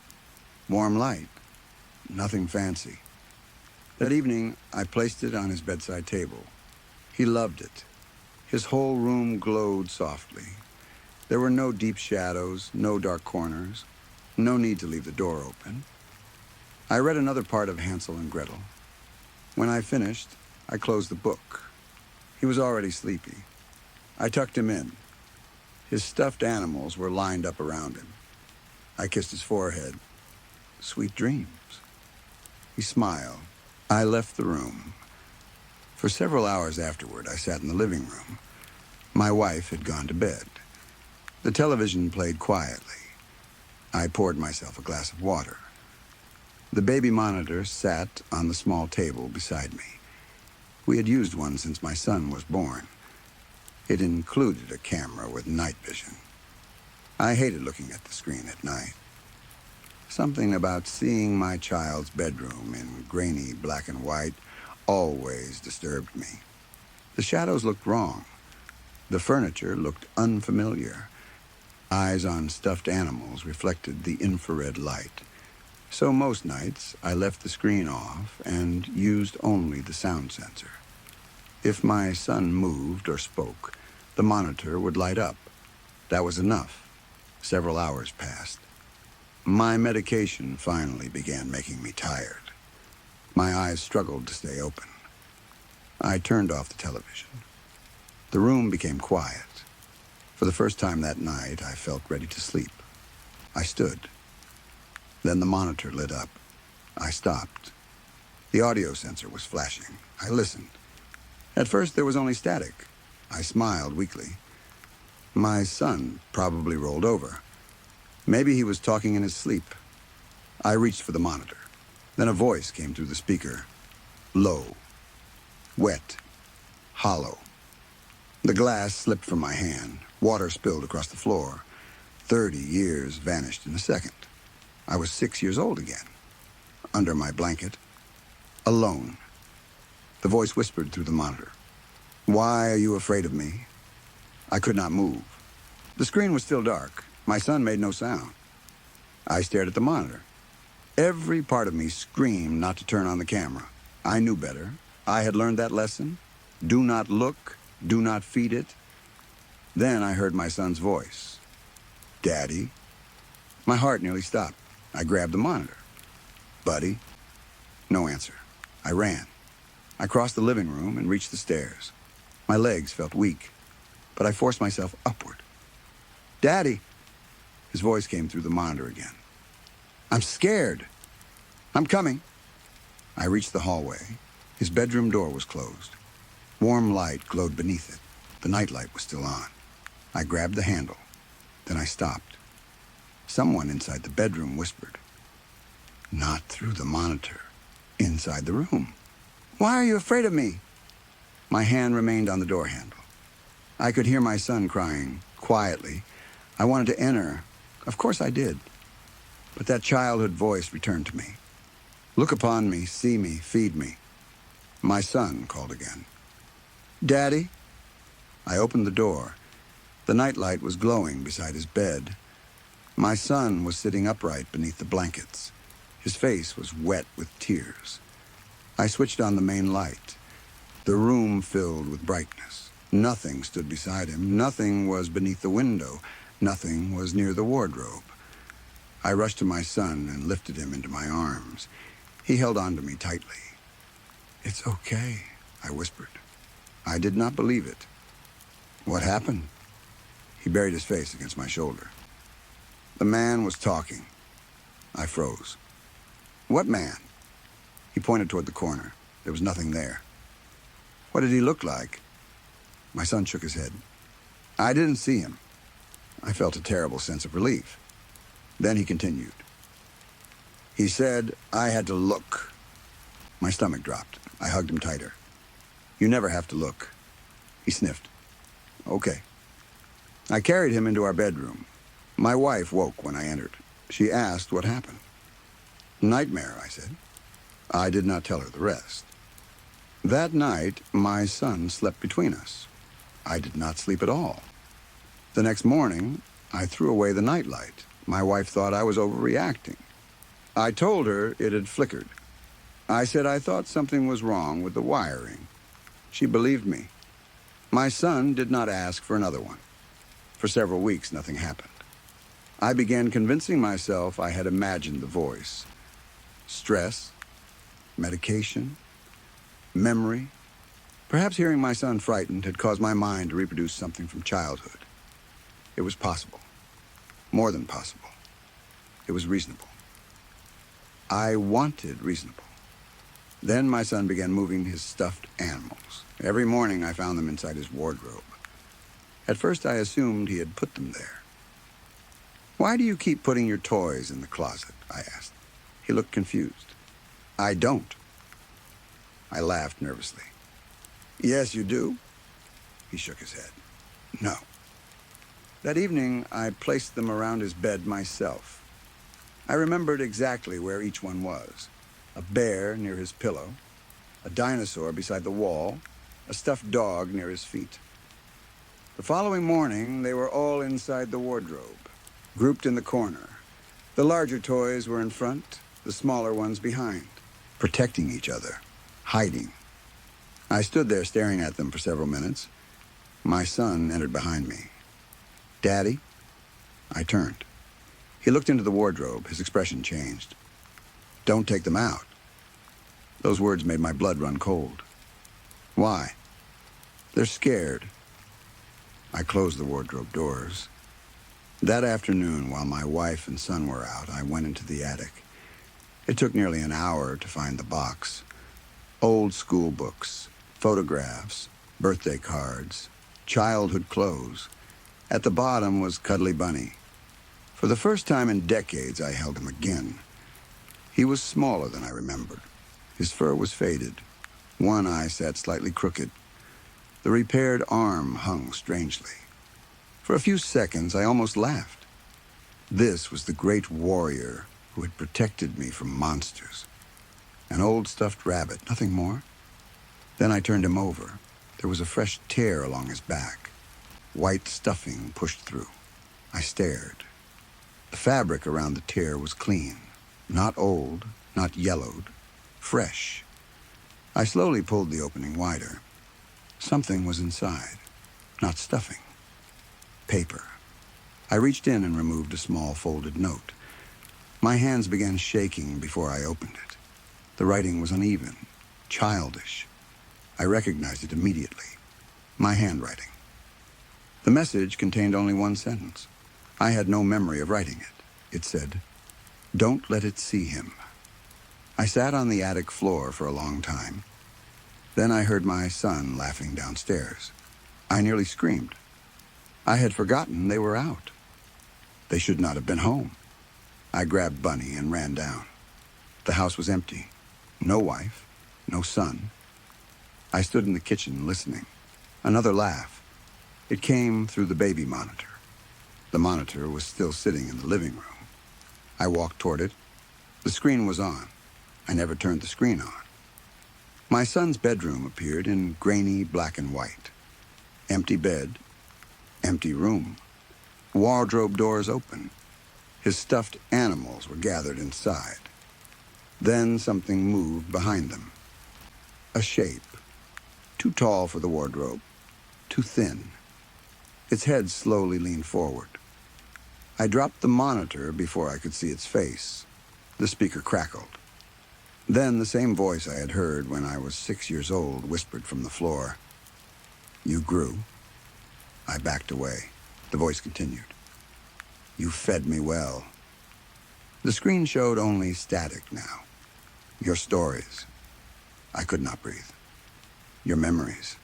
[SPEAKER 1] Warm light. Nothing fancy. That evening, I placed it on his bedside table. He loved it. His whole room glowed softly. There were no deep shadows, no dark corners, no need to leave the door open. I read another part of Hansel and Gretel. When I finished, I closed the book. He was already sleepy. I tucked him in. His stuffed animals were lined up around him. I kissed his forehead. Sweet dreams. He smiled. I left the room. For several hours afterward, I sat in the living room. My wife had gone to bed. The television played quietly. I poured myself a glass of water. The baby monitor sat on the small table beside me. We had used one since my son was born. It included a camera with night vision. I hated looking at the screen at night. Something about seeing my child's bedroom in grainy black and white always disturbed me. The shadows looked wrong. The furniture looked unfamiliar. Eyes on stuffed animals reflected the infrared light. So most nights, I left the screen off and used only the sound sensor. If my son moved or spoke, the monitor would light up. That was enough. Several hours passed. My medication finally began making me tired. My eyes struggled to stay open. I turned off the television. The room became quiet. For the first time that night, I felt ready to sleep. I stood. Then the monitor lit up. I stopped. The audio sensor was flashing. I listened. At first, there was only static. I smiled weakly. My son probably rolled over. Maybe he was talking in his sleep. I reached for the monitor. Then a voice came through the speaker. Low. Wet. Hollow. The glass slipped from my hand. Water spilled across the floor. 30 years vanished in a second. I was 6 years old again. Under my blanket. Alone. The voice whispered through the monitor. Why are you afraid of me? I could not move. The screen was still dark. My son made no sound. I stared at the monitor. Every part of me screamed not to turn on the camera. I knew better. I had learned that lesson. Do not look. Do not feed it. Then I heard my son's voice. Daddy. My heart nearly stopped. I grabbed the monitor. Buddy. No answer. I ran. I crossed the living room and reached the stairs. My legs felt weak, but I forced myself upward. Daddy. His voice came through the monitor again. I'm scared. I'm coming. I reached the hallway. His bedroom door was closed. Warm light glowed beneath it. The nightlight was still on. I grabbed the handle. Then I stopped. Someone inside the bedroom whispered. Not through the monitor. inside the room. "Why are you afraid of me?" My hand remained on the door handle. I could hear my son crying, quietly. I wanted to enter. Of course I did. But that childhood voice returned to me. "Look upon me, see me, feed me." My son called again. "Daddy?" I opened the door. The nightlight was glowing beside his bed. My son was sitting upright beneath the blankets. His face was wet with tears. I switched on the main light. The room filled with brightness. Nothing stood beside him. Nothing was beneath the window. Nothing was near the wardrobe. I rushed to my son and lifted him into my arms. He held on to me tightly. "It's okay," I whispered. I did not believe it. "What happened?" He buried his face against my shoulder. The man was talking. I froze. "What man?" He pointed toward the corner. There was nothing there. "What did he look like?" My son shook his head. "I didn't see him." I felt a terrible sense of relief. Then he continued. "He said I had to look." My stomach dropped. I hugged him tighter. "You never have to look." He sniffed. "Okay." I carried him into our bedroom. My wife woke when I entered. She asked what happened. "Nightmare," I said. I did not tell her the rest. That night, my son slept between us. I did not sleep at all. The next morning, I threw away the nightlight. My wife thought I was overreacting. I told her it had flickered. I said I thought something was wrong with the wiring. She believed me. My son did not ask for another one. For several weeks, nothing happened. I began convincing myself I had imagined the voice. Stress, medication, memory. Perhaps hearing my son frightened had caused my mind to reproduce something from childhood. It was possible. More than possible. It was reasonable. I wanted reasonable. Then my son began moving his stuffed animals. Every morning I found them inside his wardrobe. At first I assumed he had put them there. "Why do you keep putting your toys in the closet?" I asked. He looked confused. "I don't." I laughed nervously. "Yes, you do?" He shook his head. "No." That evening, I placed them around his bed myself. I remembered exactly where each one was. A bear near his pillow, a dinosaur beside the wall, a stuffed dog near his feet. The following morning, they were all inside the wardrobe, grouped in the corner. The larger toys were in front, the smaller ones behind, protecting each other, hiding. I stood there staring at them for several minutes. My son entered behind me. "Daddy?" I turned. He looked into the wardrobe. His expression changed. "Don't take them out." Those words made my blood run cold. "Why?" "They're scared." I closed the wardrobe doors. That afternoon, while my wife and son were out, I went into the attic. It took nearly an hour to find the box. Old school books, photographs, birthday cards, childhood clothes. At the bottom was Cuddly Bunny. For the first time in decades, I held him again. He was smaller than I remembered. His fur was faded. One eye sat slightly crooked. The repaired arm hung strangely. For a few seconds, I almost laughed. This was the great warrior who had protected me from monsters. An old stuffed rabbit, nothing more. Then I turned him over. There was a fresh tear along his back. White stuffing pushed through. I stared. The fabric around the tear was clean. Not old, not yellowed. Fresh. I slowly pulled the opening wider. Something was inside. Not stuffing. Paper. I reached in and removed a small folded note. My hands began shaking before I opened it. The writing was uneven, childish. I recognized it immediately. My handwriting. The message contained only one sentence. I had no memory of writing it. It said, "Don't let it see him." I sat on the attic floor for a long time. Then I heard my son laughing downstairs. I nearly screamed. I had forgotten they were out. They should not have been home. I grabbed Bunny and ran down. The house was empty. No wife, no son. I stood in the kitchen listening. Another laugh. It came through the baby monitor. The monitor was still sitting in the living room. I walked toward it. The screen was on. I never turned the screen on. My son's bedroom appeared in grainy black and white. Empty bed, empty room. Wardrobe doors open. His stuffed animals were gathered inside. Then something moved behind them. A shape. Too tall for the wardrobe. Too thin. Its head slowly leaned forward. I dropped the monitor before I could see its face. The speaker crackled. Then the same voice I had heard when I was 6 years old whispered from the floor. You grew. I backed away. The voice continued. You fed me well. The screen showed only static now. Your stories. I could not breathe. Your memories.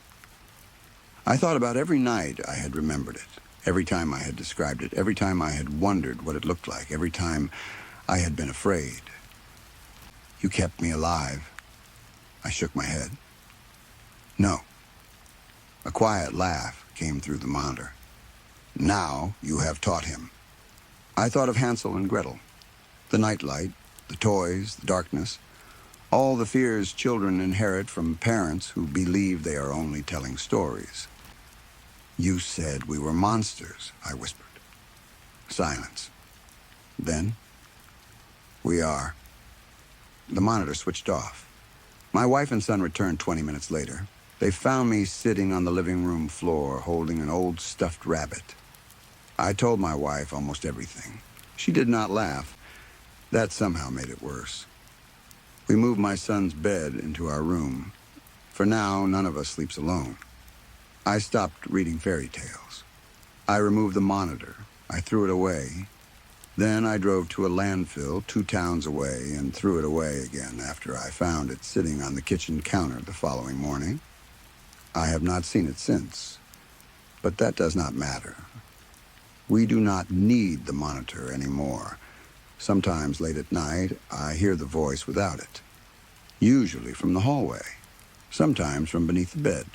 [SPEAKER 1] I thought about every night I had remembered it, every time I had described it, every time I had wondered what it looked like, every time I had been afraid. You kept me alive. I shook my head. No. A quiet laugh came through the monitor. Now you have taught him. I thought of Hansel and Gretel. The nightlight, the toys, the darkness, all the fears children inherit from parents who believe they are only telling stories. You said we were monsters, I whispered. Silence. Then, we are. The monitor switched off. My wife and son returned 20 minutes later. They found me sitting on the living room floor holding an old stuffed rabbit. I told my wife almost everything. She did not laugh. That somehow made it worse. We moved my son's bed into our room. For now, none of us sleeps alone. I stopped reading fairy tales. I removed the monitor. I threw it away. Then I drove to a landfill 2 towns away and threw it away again after I found it sitting on the kitchen counter the following morning. I have not seen it since, but that does not matter. We do not need the monitor anymore. Sometimes late at night, I hear the voice without it, usually from the hallway, sometimes from beneath the bed,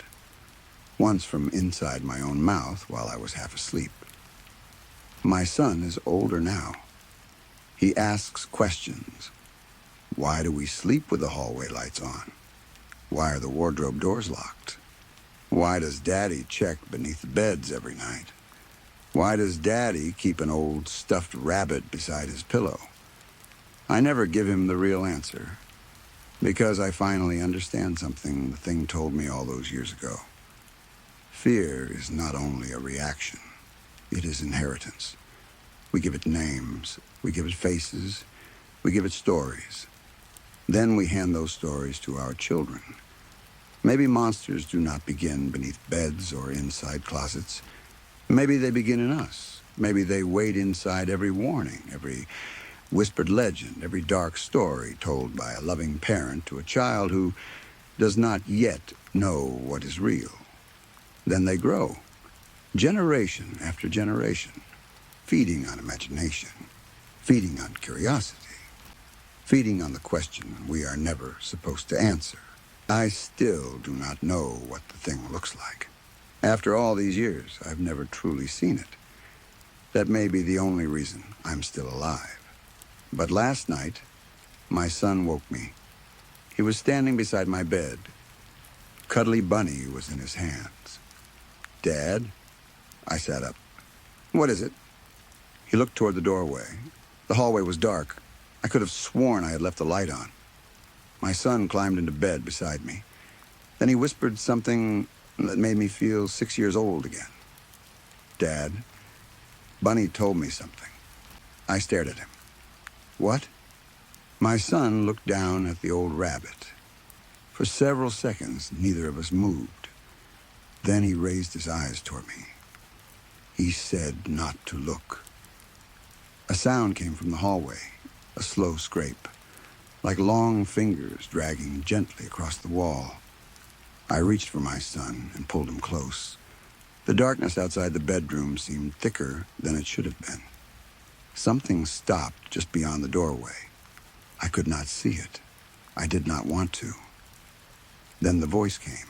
[SPEAKER 1] once from inside my own mouth while I was half asleep. My son is older now. He asks questions. Why do we sleep with the hallway lights on? Why are the wardrobe doors locked? Why does Daddy check beneath the beds every night? Why does Daddy keep an old stuffed rabbit beside his pillow? I never give him the real answer, because I finally understand something the thing told me all those years ago. Fear is not only a reaction, it is inheritance. We give it names, we give it faces, we give it stories. Then we hand those stories to our children. Maybe monsters do not begin beneath beds or inside closets. Maybe they begin in us. Maybe they wait inside every warning, every whispered legend, every dark story told by a loving parent to a child who does not yet know what is real. Then they grow, generation after generation, feeding on imagination, feeding on curiosity, feeding on the question we are never supposed to answer. I still do not know what the thing looks like. After all these years, I've never truly seen it. That may be the only reason I'm still alive. But last night, my son woke me. He was standing beside my bed. Cuddly Bunny was in his hands. Dad? I sat up. What is it? He looked toward the doorway. The hallway was dark. I could have sworn I had left the light on. My son climbed into bed beside me. Then he whispered something that made me feel 6 years old again. Dad, Bunny told me something. I stared at him. What? My son looked down at the old rabbit. For several seconds, neither of us moved. Then he raised his eyes toward me. He said not to look. A sound came from the hallway, a slow scrape, like long fingers dragging gently across the wall. I reached for my son and pulled him close. The darkness outside the bedroom seemed thicker than it should have been. Something stopped just beyond the doorway. I could not see it. I did not want to. Then the voice came.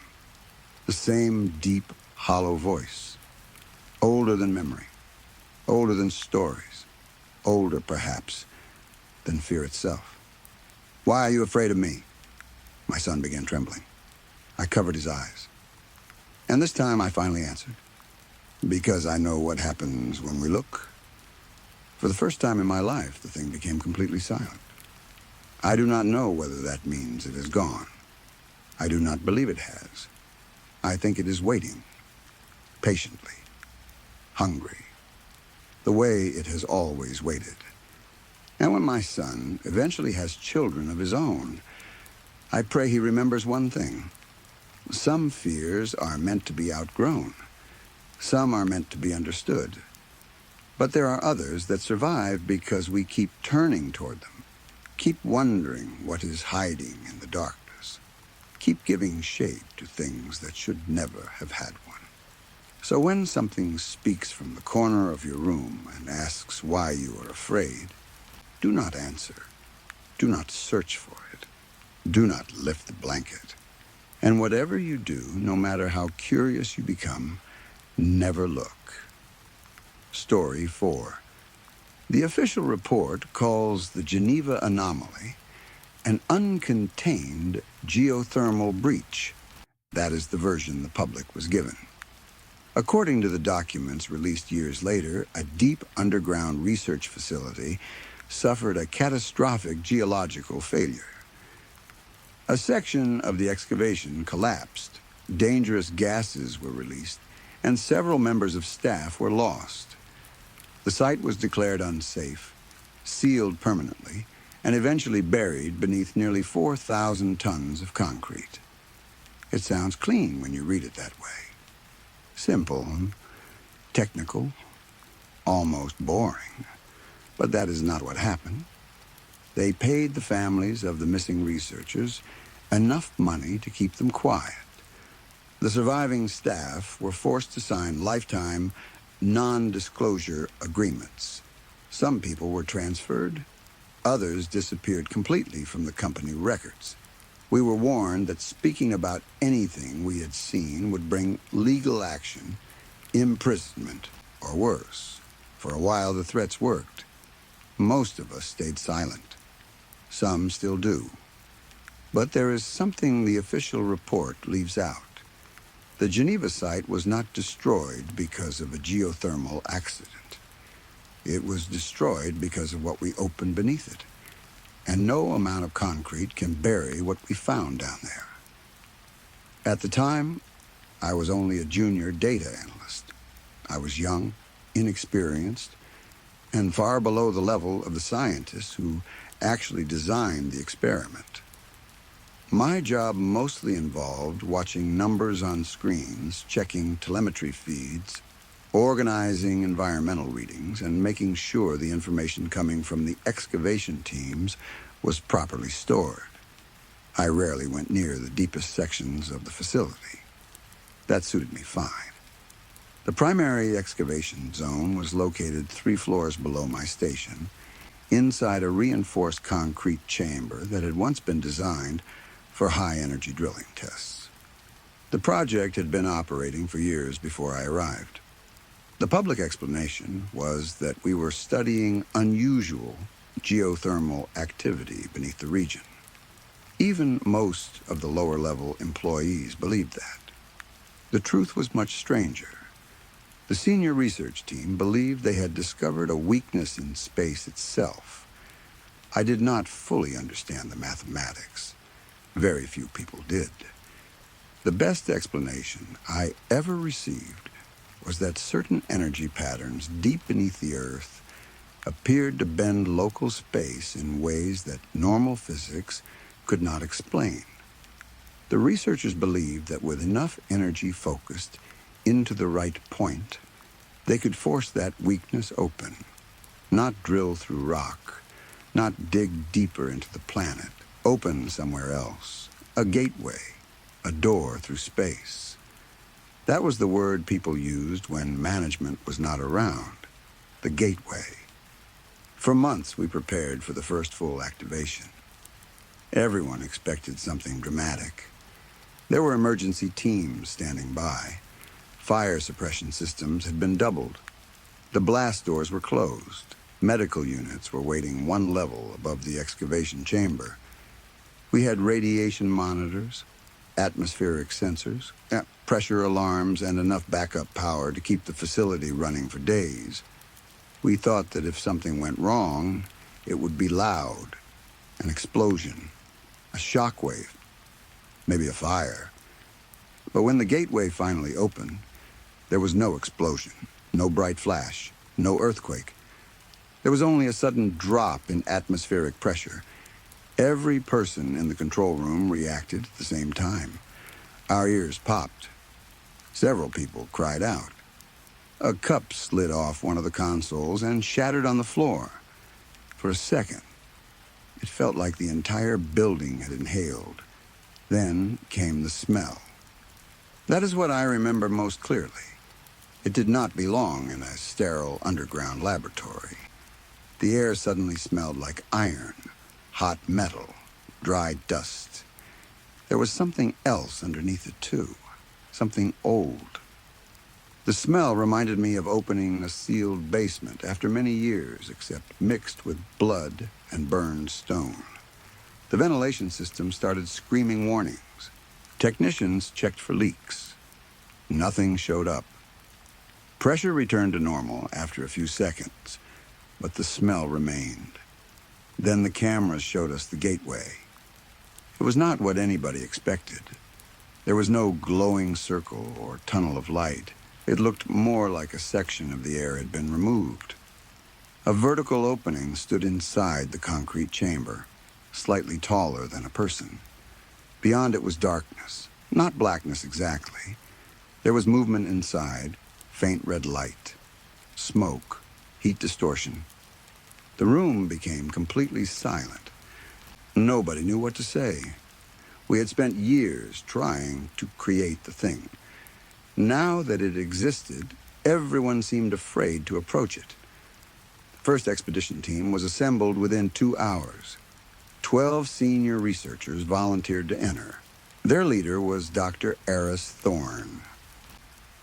[SPEAKER 1] The same deep, hollow voice. Older than memory. Older than stories. Older, perhaps, than fear itself. "Why are you afraid of me?" My son began trembling. I covered his eyes. And this time I finally answered. "Because I know what happens when we look." For the first time in my life, the thing became completely silent. I do not know whether that means it is gone. I do not believe it has. I think it is waiting, patiently, hungry, the way it has always waited. And when my son eventually has children of his own, I pray he remembers one thing. Some fears are meant to be outgrown. Some are meant to be understood. But there are others that survive because we keep turning toward them, keep wondering what is hiding in the darkness, keep giving shade to things that should never have had one. So when something speaks from the corner of your room and asks why you are afraid, do not answer. Do not search for it. Do not lift the blanket. And whatever you do, no matter how curious you become, never look. Story 4. The official report calls the Geneva anomaly an uncontained geothermal breach. That is the version the public was given. According to the documents released years later, a deep underground research facility suffered a catastrophic geological failure. A section of the excavation collapsed, dangerous gases were released, and several members of staff were lost. The site was declared unsafe, sealed permanently, and eventually buried beneath nearly 4,000 tons of concrete. It sounds clean when you read it that way. Simple, technical, almost boring. But that is not what happened. They paid the families of the missing researchers enough money to keep them quiet. The surviving staff were forced to sign lifetime non-disclosure agreements. Some people were transferred. Others disappeared completely from the company records. We were warned that speaking about anything we had seen would bring legal action, imprisonment, or worse. For a while, the threats worked. Most of us stayed silent. Some still do. But there is something the official report leaves out. The Geneva site was not destroyed because of a geothermal accident. It was destroyed because of what we opened beneath it. And no amount of concrete can bury what we found down there. At the time, I was only a junior data analyst. I was young, inexperienced, and far below the level of the scientists who actually designed the experiment. My job mostly involved watching numbers on screens, checking telemetry feeds, organizing environmental readings, and making sure the information coming from the excavation teams was properly stored. I rarely went near the deepest sections of the facility. That suited me fine. The primary excavation zone was located 3 floors below my station, inside a reinforced concrete chamber that had once been designed for high-energy drilling tests. The project had been operating for years before I arrived. The public explanation was that we were studying unusual geothermal activity beneath the region. Even most of the lower-level employees believed that. The truth was much stranger. The senior research team believed they had discovered a weakness in space itself. I did not fully understand the mathematics. Very few people did. The best explanation I ever received was that certain energy patterns deep beneath the Earth appeared to bend local space in ways that normal physics could not explain. The researchers believed that with enough energy focused into the right point, they could force that weakness open, not drill through rock, not dig deeper into the planet, open somewhere else, a gateway, a door through space. That was the word people used when management was not around, the gateway. For months, we prepared for the first full activation. Everyone expected something dramatic. There were emergency teams standing by. Fire suppression systems had been doubled. The blast doors were closed. Medical units were waiting one level above the excavation chamber. We had radiation monitors, atmospheric sensors, pressure alarms, and enough backup power to keep the facility running for days. We thought that if something went wrong, it would be loud, an explosion, a shockwave, maybe a fire. But when the gateway finally opened, there was no explosion, no bright flash, no earthquake. There was only a sudden drop in atmospheric pressure. Every person in the control room reacted at the same time. Our ears popped. Several people cried out. A cup slid off one of the consoles and shattered on the floor. For a second, it felt like the entire building had inhaled. Then came the smell. That is what I remember most clearly. It did not belong in a sterile underground laboratory. The air suddenly smelled like iron, hot metal, dry dust. There was something else underneath it, too. Something old. The smell reminded me of opening a sealed basement after many years, except mixed with blood and burned stone. The ventilation system started screaming warnings. Technicians checked for leaks. Nothing showed up. Pressure returned to normal after a few seconds, but the smell remained. Then the cameras showed us the gateway. It was not what anybody expected. There was no glowing circle or tunnel of light. It looked more like a section of the air had been removed. A vertical opening stood inside the concrete chamber, slightly taller than a person. Beyond it was darkness, not blackness exactly. There was movement inside, faint red light, smoke, heat distortion. The room became completely silent. Nobody knew what to say. We had spent years trying to create the thing. Now that it existed, everyone seemed afraid to approach it. The first expedition team was assembled within 2 hours. 12 senior researchers volunteered to enter. Their leader was Dr. Eris Thorne.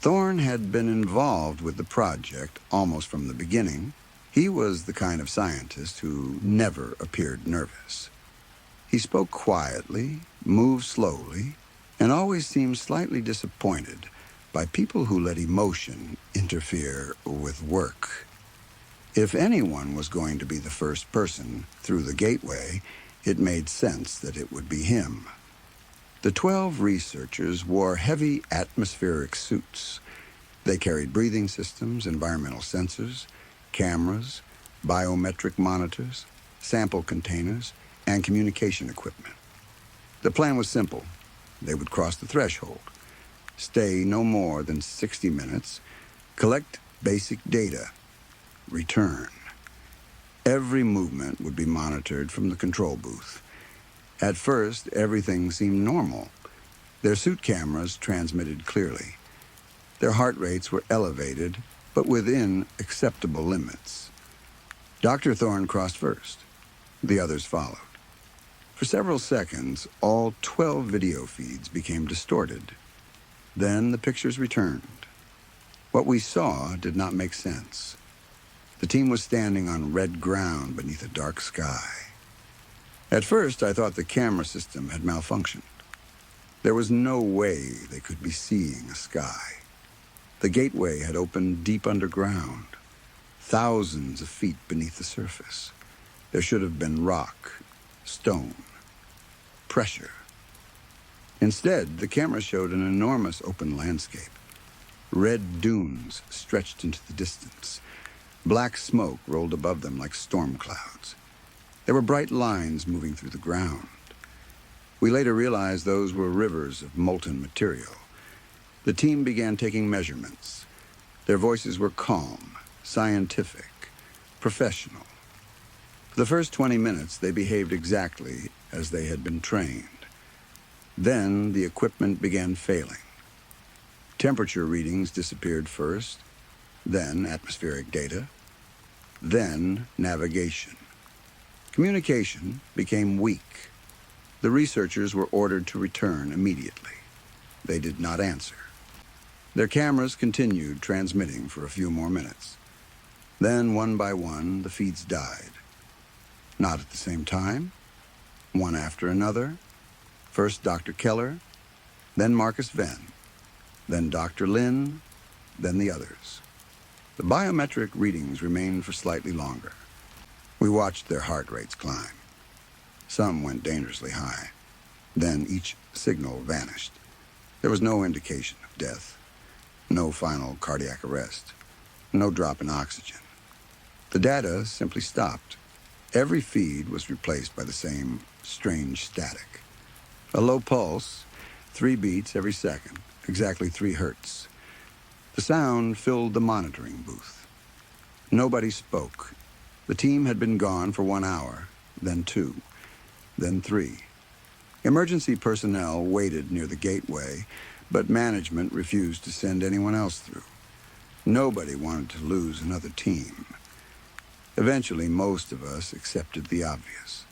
[SPEAKER 1] Thorne had been involved with the project almost from the beginning. He was the kind of scientist who never appeared nervous. He spoke quietly, moved slowly, and always seemed slightly disappointed by people who let emotion interfere with work. If anyone was going to be the first person through the gateway, it made sense that it would be him. The 12 researchers wore heavy atmospheric suits. They carried breathing systems, environmental sensors, cameras, biometric monitors, sample containers, and communication equipment. The plan was simple. They would cross the threshold, stay no more than 60 minutes, collect basic data, return. Every movement would be monitored from the control booth. At first, everything seemed normal. Their suit cameras transmitted clearly. Their heart rates were elevated, but within acceptable limits. Dr. Thorne crossed first. The others followed. For several seconds, all 12 video feeds became distorted. Then the pictures returned. What we saw did not make sense. The team was standing on red ground beneath a dark sky. At first, I thought the camera system had malfunctioned. There was no way they could be seeing a sky. The gateway had opened deep underground, thousands of feet beneath the surface. There should have been rock, stone, pressure. Instead, the camera showed an enormous open landscape. Red dunes stretched into the distance. Black smoke rolled above them like storm clouds. There were bright lines moving through the ground. We later realized those were rivers of molten material. The team began taking measurements. Their voices were calm, scientific, professional. For the first 20 minutes, they behaved exactly as they had been trained. Then the equipment began failing. Temperature readings disappeared first, then atmospheric data, then navigation. Communication became weak. The researchers were ordered to return immediately. They did not answer. Their cameras continued transmitting for a few more minutes. Then, one by one, the feeds died. Not at the same time, one after another. First Dr. Keller, then Marcus Venn, then Dr. Lin, then the others. The biometric readings remained for slightly longer. We watched their heart rates climb. Some went dangerously high. Then each signal vanished. There was no indication of death, no final cardiac arrest, no drop in oxygen. The data simply stopped. Every feed was replaced by the same strange static. A low pulse, 3 beats every second, exactly 3 hertz. The sound filled the monitoring booth. Nobody spoke. The team had been gone for 1 hour, then 2, then 3. Emergency personnel waited near the gateway, but management refused to send anyone else through. Nobody wanted to lose another team. Eventually, most of us accepted the obvious.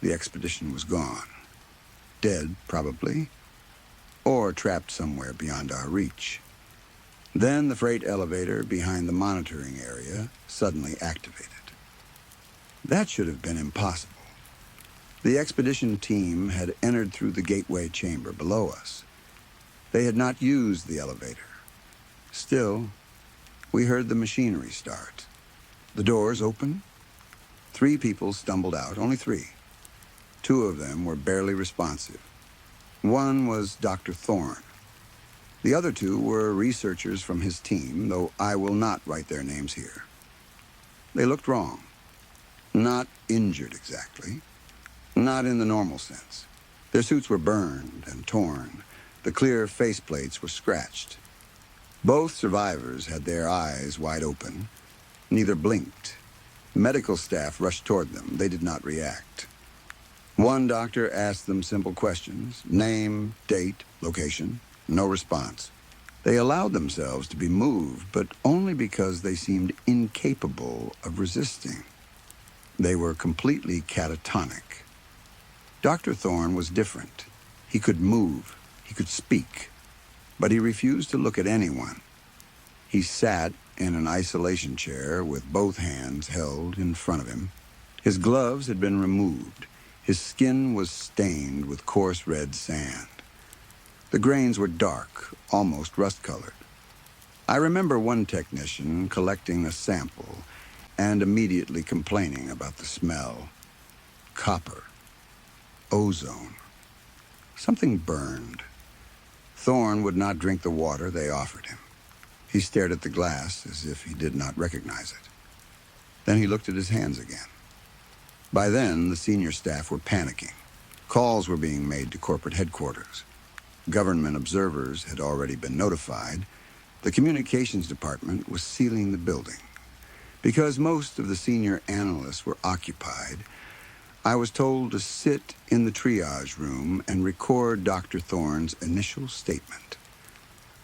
[SPEAKER 1] The expedition was gone. Dead, probably, or trapped somewhere beyond our reach. Then the freight elevator behind the monitoring area suddenly activated. That should have been impossible. The expedition team had entered through the gateway chamber below us. They had not used the elevator. Still, we heard the machinery start. The doors open. 3 people stumbled out, only 3. 2 of them were barely responsive. One was Dr. Thorne. The other 2 were researchers from his team, though I will not write their names here. They looked wrong. Not injured exactly. Not in the normal sense. Their suits were burned and torn. The clear faceplates were scratched. Both survivors had their eyes wide open. Neither blinked. Medical staff rushed toward them. They did not react. One doctor asked them simple questions: name, date, location. No response. They allowed themselves to be moved, but only because they seemed incapable of resisting. They were completely catatonic. Dr. Thorne was different. He could move. He could speak. But he refused to look at anyone. He sat in an isolation chair with both hands held in front of him. His gloves had been removed. His skin was stained with coarse red sand. The grains were dark, almost rust-colored. I remember one technician collecting a sample and immediately complaining about the smell. Copper. Ozone. Something burned. Thorne would not drink the water they offered him. He stared at the glass as if he did not recognize it. Then he looked at his hands again. By then, the senior staff were panicking. Calls were being made to corporate headquarters. Government observers had already been notified. The communications department was sealing the building. Because most of the senior analysts were occupied, I was told to sit in the triage room and record Dr. Thorne's initial statement.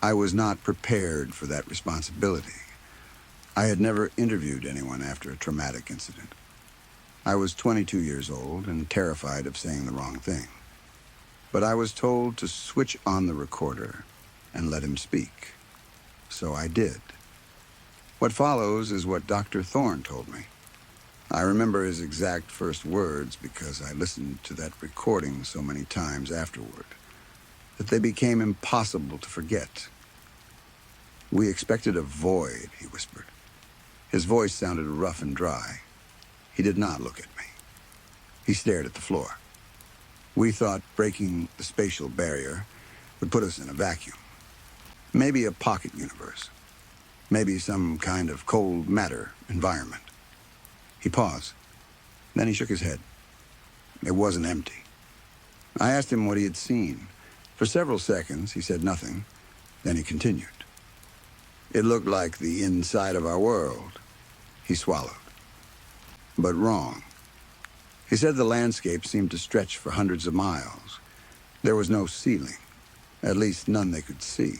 [SPEAKER 1] I was not prepared for that responsibility. I had never interviewed anyone after a traumatic incident. I was 22 years old and terrified of saying the wrong thing. But I was told to switch on the recorder and let him speak. So I did. What follows is what Dr. Thorne told me. I remember his exact first words because I listened to that recording so many times afterward that they became impossible to forget. "We expected a void," he whispered. His voice sounded rough and dry. He did not look at me. He stared at the floor. We thought breaking the spatial barrier would put us in a vacuum. Maybe a pocket universe. Maybe some kind of cold matter environment. He paused. Then he shook his head. It wasn't empty. I asked him what he had seen. For several seconds, he said nothing. Then he continued. It looked like the inside of our world. He swallowed. But wrong. He said the landscape seemed to stretch for hundreds of miles. There was no ceiling, at least none they could see.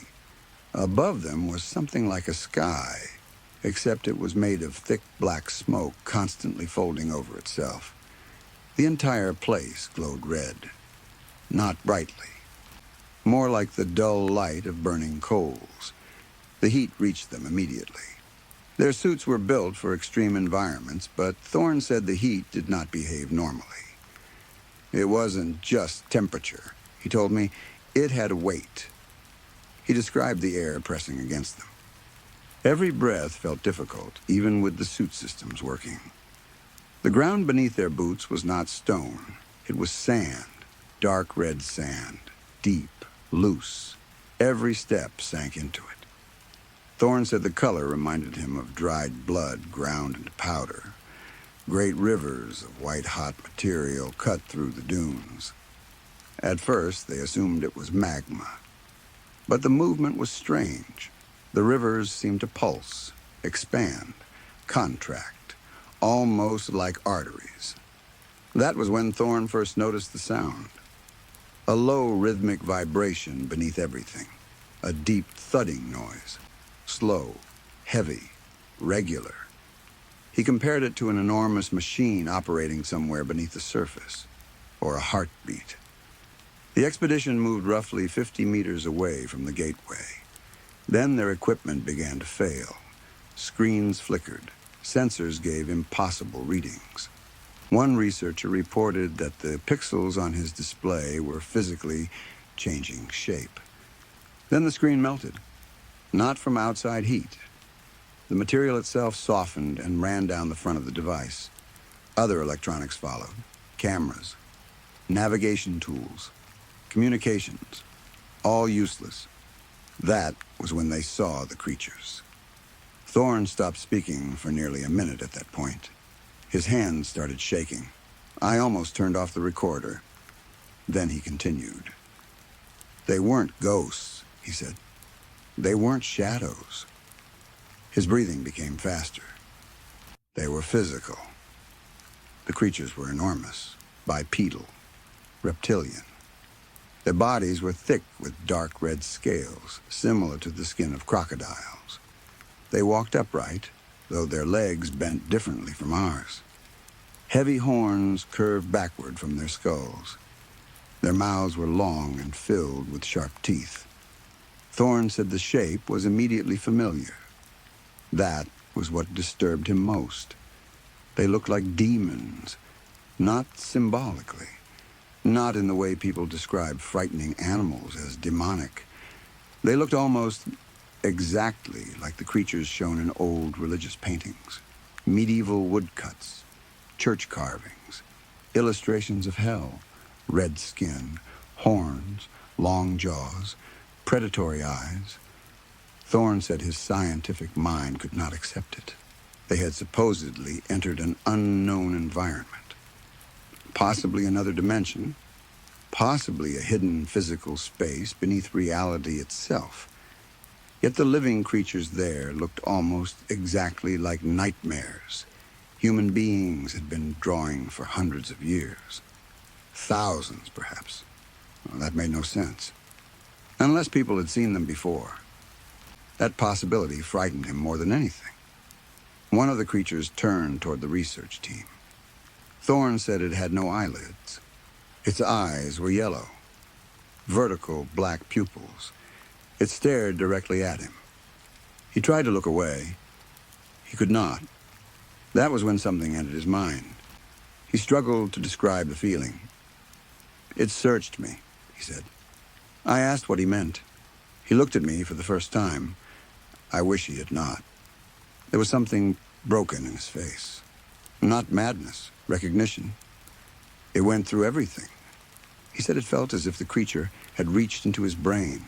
[SPEAKER 1] Above them was something like a sky, except it was made of thick black smoke constantly folding over itself. The entire place glowed red. not brightly. More like the dull light of burning coals. The heat reached them immediately. Their suits were built for extreme environments, but Thorne said the heat did not behave normally. It wasn't just temperature. He told me it had weight. He described the air pressing against them. Every breath felt difficult, even with the suit systems working. The ground beneath their boots was not stone. It was sand, dark red sand, deep, loose. Every step sank into it. Thorne said the color reminded him of dried blood ground into powder. Great rivers of white-hot material cut through the dunes. At first, they assumed it was magma. But the movement was strange. The rivers seemed to pulse, expand, contract, almost like arteries. That was when Thorne first noticed the sound. A low rhythmic vibration beneath everything. A deep thudding noise. Slow, heavy, regular. He compared it to an enormous machine operating somewhere beneath the surface, or a heartbeat. The expedition moved roughly 50 meters away from the gateway. Then their equipment began to fail. Screens flickered. Sensors gave impossible readings. One researcher reported that the pixels on his display were physically changing shape. Then the screen melted. Not from outside heat. The material itself softened and ran down the front of the device. Other electronics followed. Cameras, navigation tools, communications, all useless. That was when they saw the creatures. Thorne stopped speaking for nearly a minute at that point. His hands started shaking. I almost turned off the recorder. Then he continued. They weren't ghosts, he said. They weren't shadows. His breathing became faster. They were physical. The creatures were enormous, bipedal, reptilian. Their bodies were thick with dark red scales, similar to the skin of crocodiles. They walked upright, though their legs bent differently from ours. Heavy horns curved backward from their skulls. Their mouths were long and filled with sharp teeth. Thorne said the shape was immediately familiar. That was what disturbed him most. They looked like demons, not symbolically, not in the way people describe frightening animals as demonic. They looked almost exactly like the creatures shown in old religious paintings, medieval woodcuts, church carvings, illustrations of hell, red skin, horns, long jaws, predatory eyes. Thorne said his scientific mind could not accept it. They had supposedly entered an unknown environment. Possibly another dimension, possibly a hidden physical space beneath reality itself. Yet the living creatures there looked almost exactly like nightmares human beings had been drawing for hundreds of years. Thousands, perhaps. Well, that made no sense. Unless people had seen them before. That possibility frightened him more than anything. One of the creatures turned toward the research team. Thorne said it had no eyelids. Its eyes were yellow, vertical black pupils. It stared directly at him. He tried to look away. He could not. That was when something entered his mind. He struggled to describe the feeling. It searched me, he said. I asked what he meant. He looked at me for the first time. I wish he had not. There was something broken in his face. Not madness, recognition. It went through everything. He said it felt as if the creature had reached into his brain.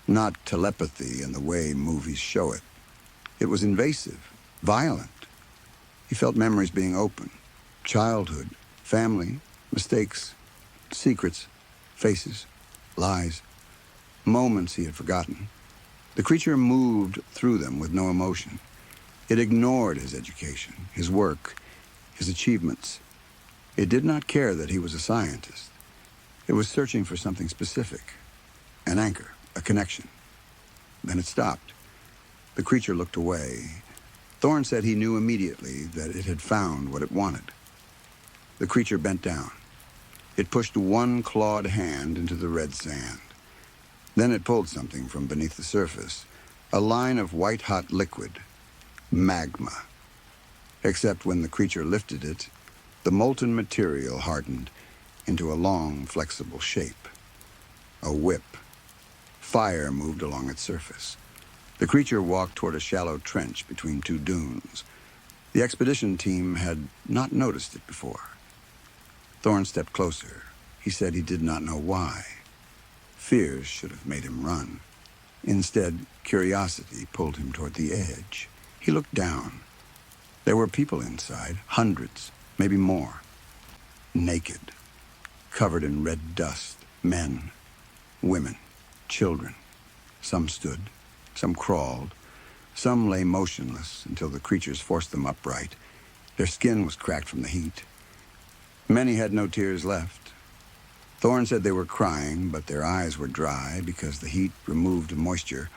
[SPEAKER 1] Not telepathy in the way movies show it. It was invasive, violent. He felt memories being opened. Childhood, family, mistakes, secrets, faces, lies, moments he had forgotten. The creature moved through them with no emotion. It ignored his education, his work, his achievements. It did not care that he was a scientist. It was searching for something specific, an anchor, a connection. Then it stopped. The creature looked away. Thorne said he knew immediately that it had found what it wanted. The creature bent down. It pushed one clawed hand into the red sand. Then it pulled something from beneath the surface, a line of white-hot liquid, magma. Except when the creature lifted it, the molten material hardened into a long, flexible shape. A whip. Fire moved along its surface. The creature walked toward a shallow trench between two dunes. The expedition team had not noticed it before. Thorne stepped closer. He said he did not know why. Fears should have made him run. Instead, curiosity pulled him toward the edge. He looked down. There were people inside, hundreds, maybe more. Naked, covered in red dust, men, women, children. Some stood, some crawled, some lay motionless until the creatures forced them upright. Their skin was cracked from the heat. Many had no tears left. Thorne said they were crying, but their eyes were dry because the heat removed moisture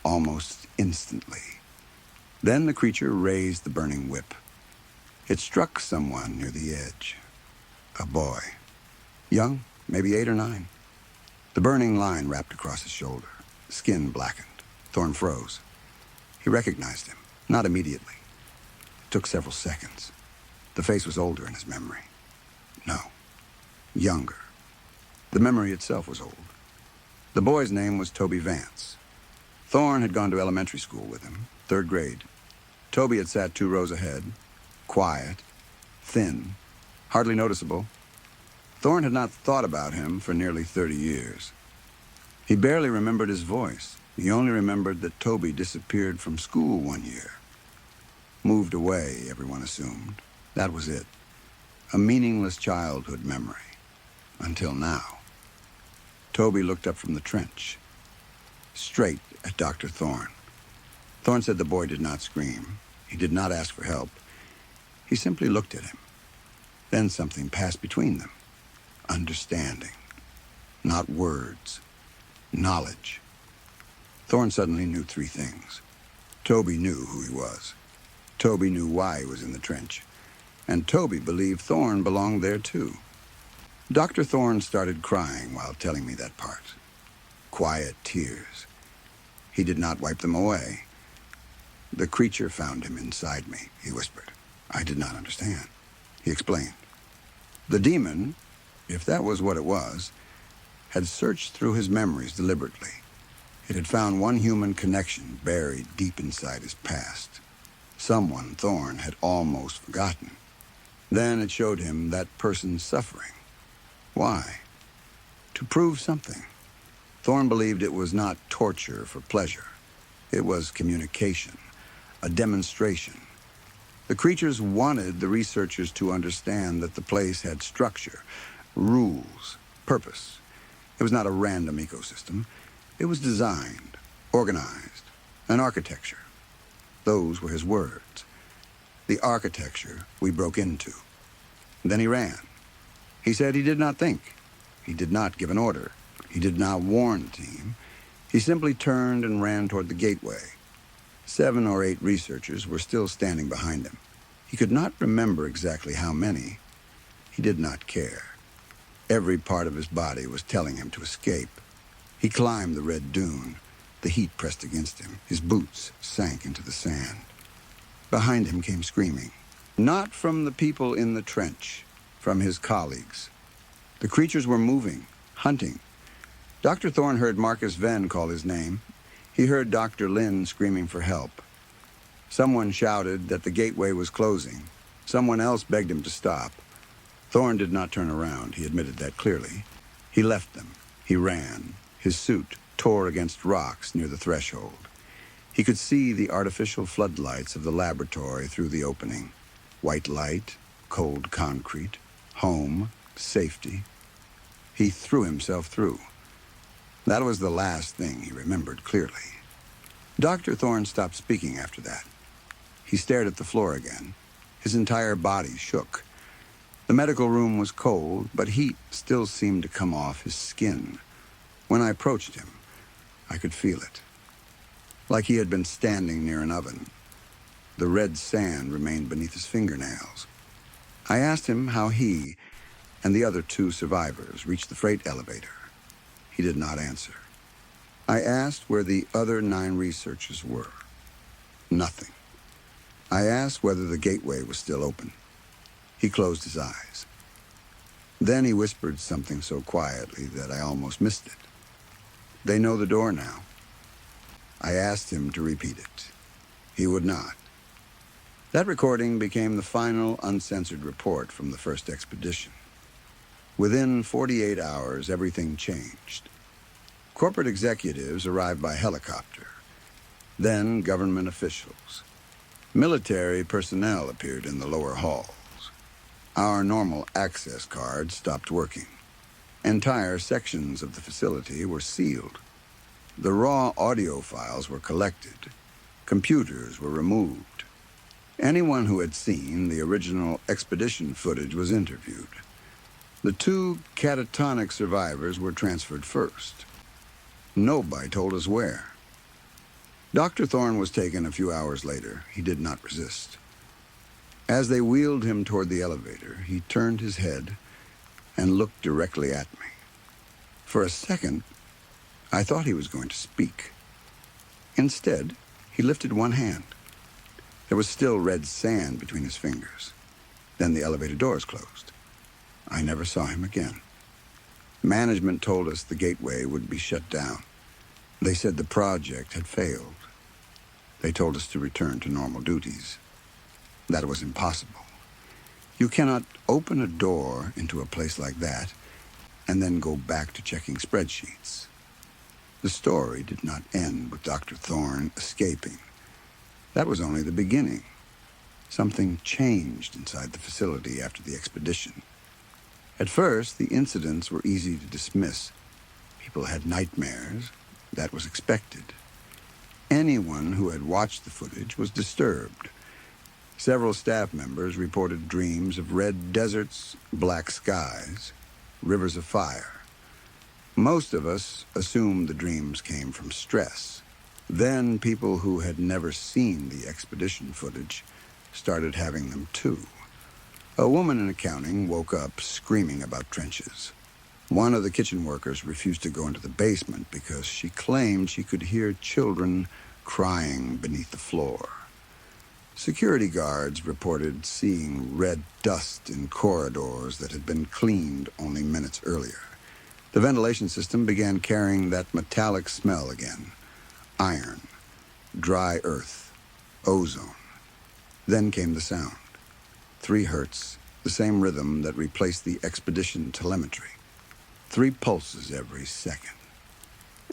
[SPEAKER 1] almost instantly. Then the creature raised the burning whip. It struck someone near the edge. A boy. Young, maybe 8 or 9. The burning line wrapped across his shoulder. Skin blackened. Thorne froze. He recognized him, not immediately. It took several seconds. The face was older in his memory. No, younger. The memory itself was old. The boy's name was Toby Vance. Thorne had gone to elementary school with him, 3rd grade. Toby had sat 2 rows ahead, quiet, thin, hardly noticeable. Thorne had not thought about him for nearly 30 years. He barely remembered his voice. He only remembered that Toby disappeared from school one year. Moved away, everyone assumed. That was it. A meaningless childhood memory. Until now. Toby looked up from the trench, straight at Dr. Thorne. Thorne said the boy did not scream. He did not ask for help. He simply looked at him. Then something passed between them. Understanding. Not words. Knowledge. Thorne suddenly knew 3 things. Toby knew who he was. Toby knew why he was in the trench. And Toby believed Thorne belonged there too. Dr. Thorne started crying while telling me that part. Quiet tears. He did not wipe them away. The creature found him inside me, he whispered. I did not understand. He explained. The demon, if that was what it was, had searched through his memories deliberately. It had found one human connection buried deep inside his past. Someone Thorne had almost forgotten. Then it showed him that person's suffering. Why? To prove something. Thorne believed it was not torture for pleasure. It was communication, a demonstration. The creatures wanted the researchers to understand that the place had structure, rules, purpose. It was not a random ecosystem. It was designed, organized, an architecture. Those were his words. The architecture we broke into. Then he ran. He said he did not think. He did not give an order. He did not warn the team. He simply turned and ran toward the gateway. 7 or 8 researchers were still standing behind him. He could not remember exactly how many. He did not care. Every part of his body was telling him to escape. He climbed the red dune. The heat pressed against him. His boots sank into the sand. Behind him came screaming. Not from the people in the trench, from his colleagues. The creatures were moving, hunting. Dr. Thorne heard Marcus Venn call his name. He heard Dr. Lynn screaming for help. Someone shouted that the gateway was closing. Someone else begged him to stop. Thorne did not turn around. He admitted that clearly. He left them. He ran. His suit tore against rocks near the threshold. He could see the artificial floodlights of the laboratory through the opening. White light, cold concrete, home, safety. He threw himself through. That was the last thing he remembered clearly. Dr. Thorne stopped speaking after that. He stared at the floor again. His entire body shook. The medical room was cold, but heat still seemed to come off his skin. When I approached him, I could feel it. Like he had been standing near an oven. The red sand remained beneath his fingernails. I asked him how he and the other 2 survivors reached the freight elevator. He did not answer. I asked where the other 9 researchers were. Nothing. I asked whether the gateway was still open. He closed his eyes. Then he whispered something so quietly that I almost missed it. They know the door now. I asked him to repeat it. He would not. That recording became the final uncensored report from the first expedition. Within 48 hours, everything changed. Corporate executives arrived by helicopter. Then government officials. Military personnel appeared in the lower halls. Our normal access cards stopped working. Entire sections of the facility were sealed. The raw audio files were collected. Computers were removed. Anyone who had seen the original expedition footage was interviewed. The 2 catatonic survivors were transferred first. Nobody told us where. Dr. Thorne was taken a few hours later. He did not resist. As they wheeled him toward the elevator, he turned his head and looked directly at me. For a second, I thought he was going to speak. Instead, he lifted one hand. There was still red sand between his fingers. Then the elevator doors closed. I never saw him again. Management told us the gateway would be shut down. They said the project had failed. They told us to return to normal duties. That was impossible. You cannot open a door into a place like that and then go back to checking spreadsheets. The story did not end with Dr. Thorne escaping. That was only the beginning. Something changed inside the facility after the expedition. At first, the incidents were easy to dismiss. People had nightmares. That was expected. Anyone who had watched the footage was disturbed. Several staff members reported dreams of red deserts, black skies, rivers of fire. Most of us assumed the dreams came from stress. Then people who had never seen the expedition footage started having them too. A woman in accounting woke up screaming about trenches. One of the kitchen workers refused to go into the basement because she claimed she could hear children crying beneath the floor. Security guards reported seeing red dust in corridors that had been cleaned only minutes earlier. The ventilation system began carrying that metallic smell again. Iron, dry earth, ozone. Then came the sound. 3 hertz, the same rhythm that replaced the expedition telemetry. 3 pulses every second.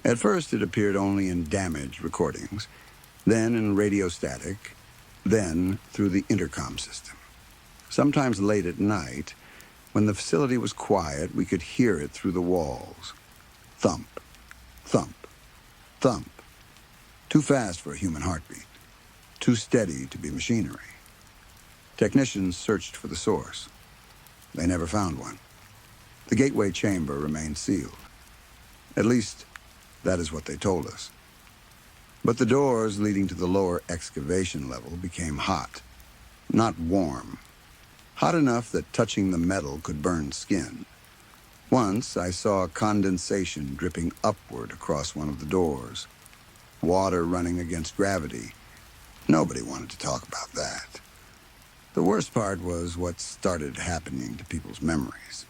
[SPEAKER 1] At first, it appeared only in damaged recordings, then in radio static, then through the intercom system. Sometimes late at night, when the facility was quiet, we could hear it through the walls. Thump, thump, thump. Too fast for a human heartbeat. Too steady to be machinery. Technicians searched for the source. They never found one. The gateway chamber remained sealed. At least, that is what they told us. But the doors leading to the lower excavation level became hot. Not warm. Hot enough that touching the metal could burn skin. Once, I saw condensation dripping upward across one of the doors. Water running against gravity. Nobody wanted to talk about that. The worst part was what started happening to people's memories.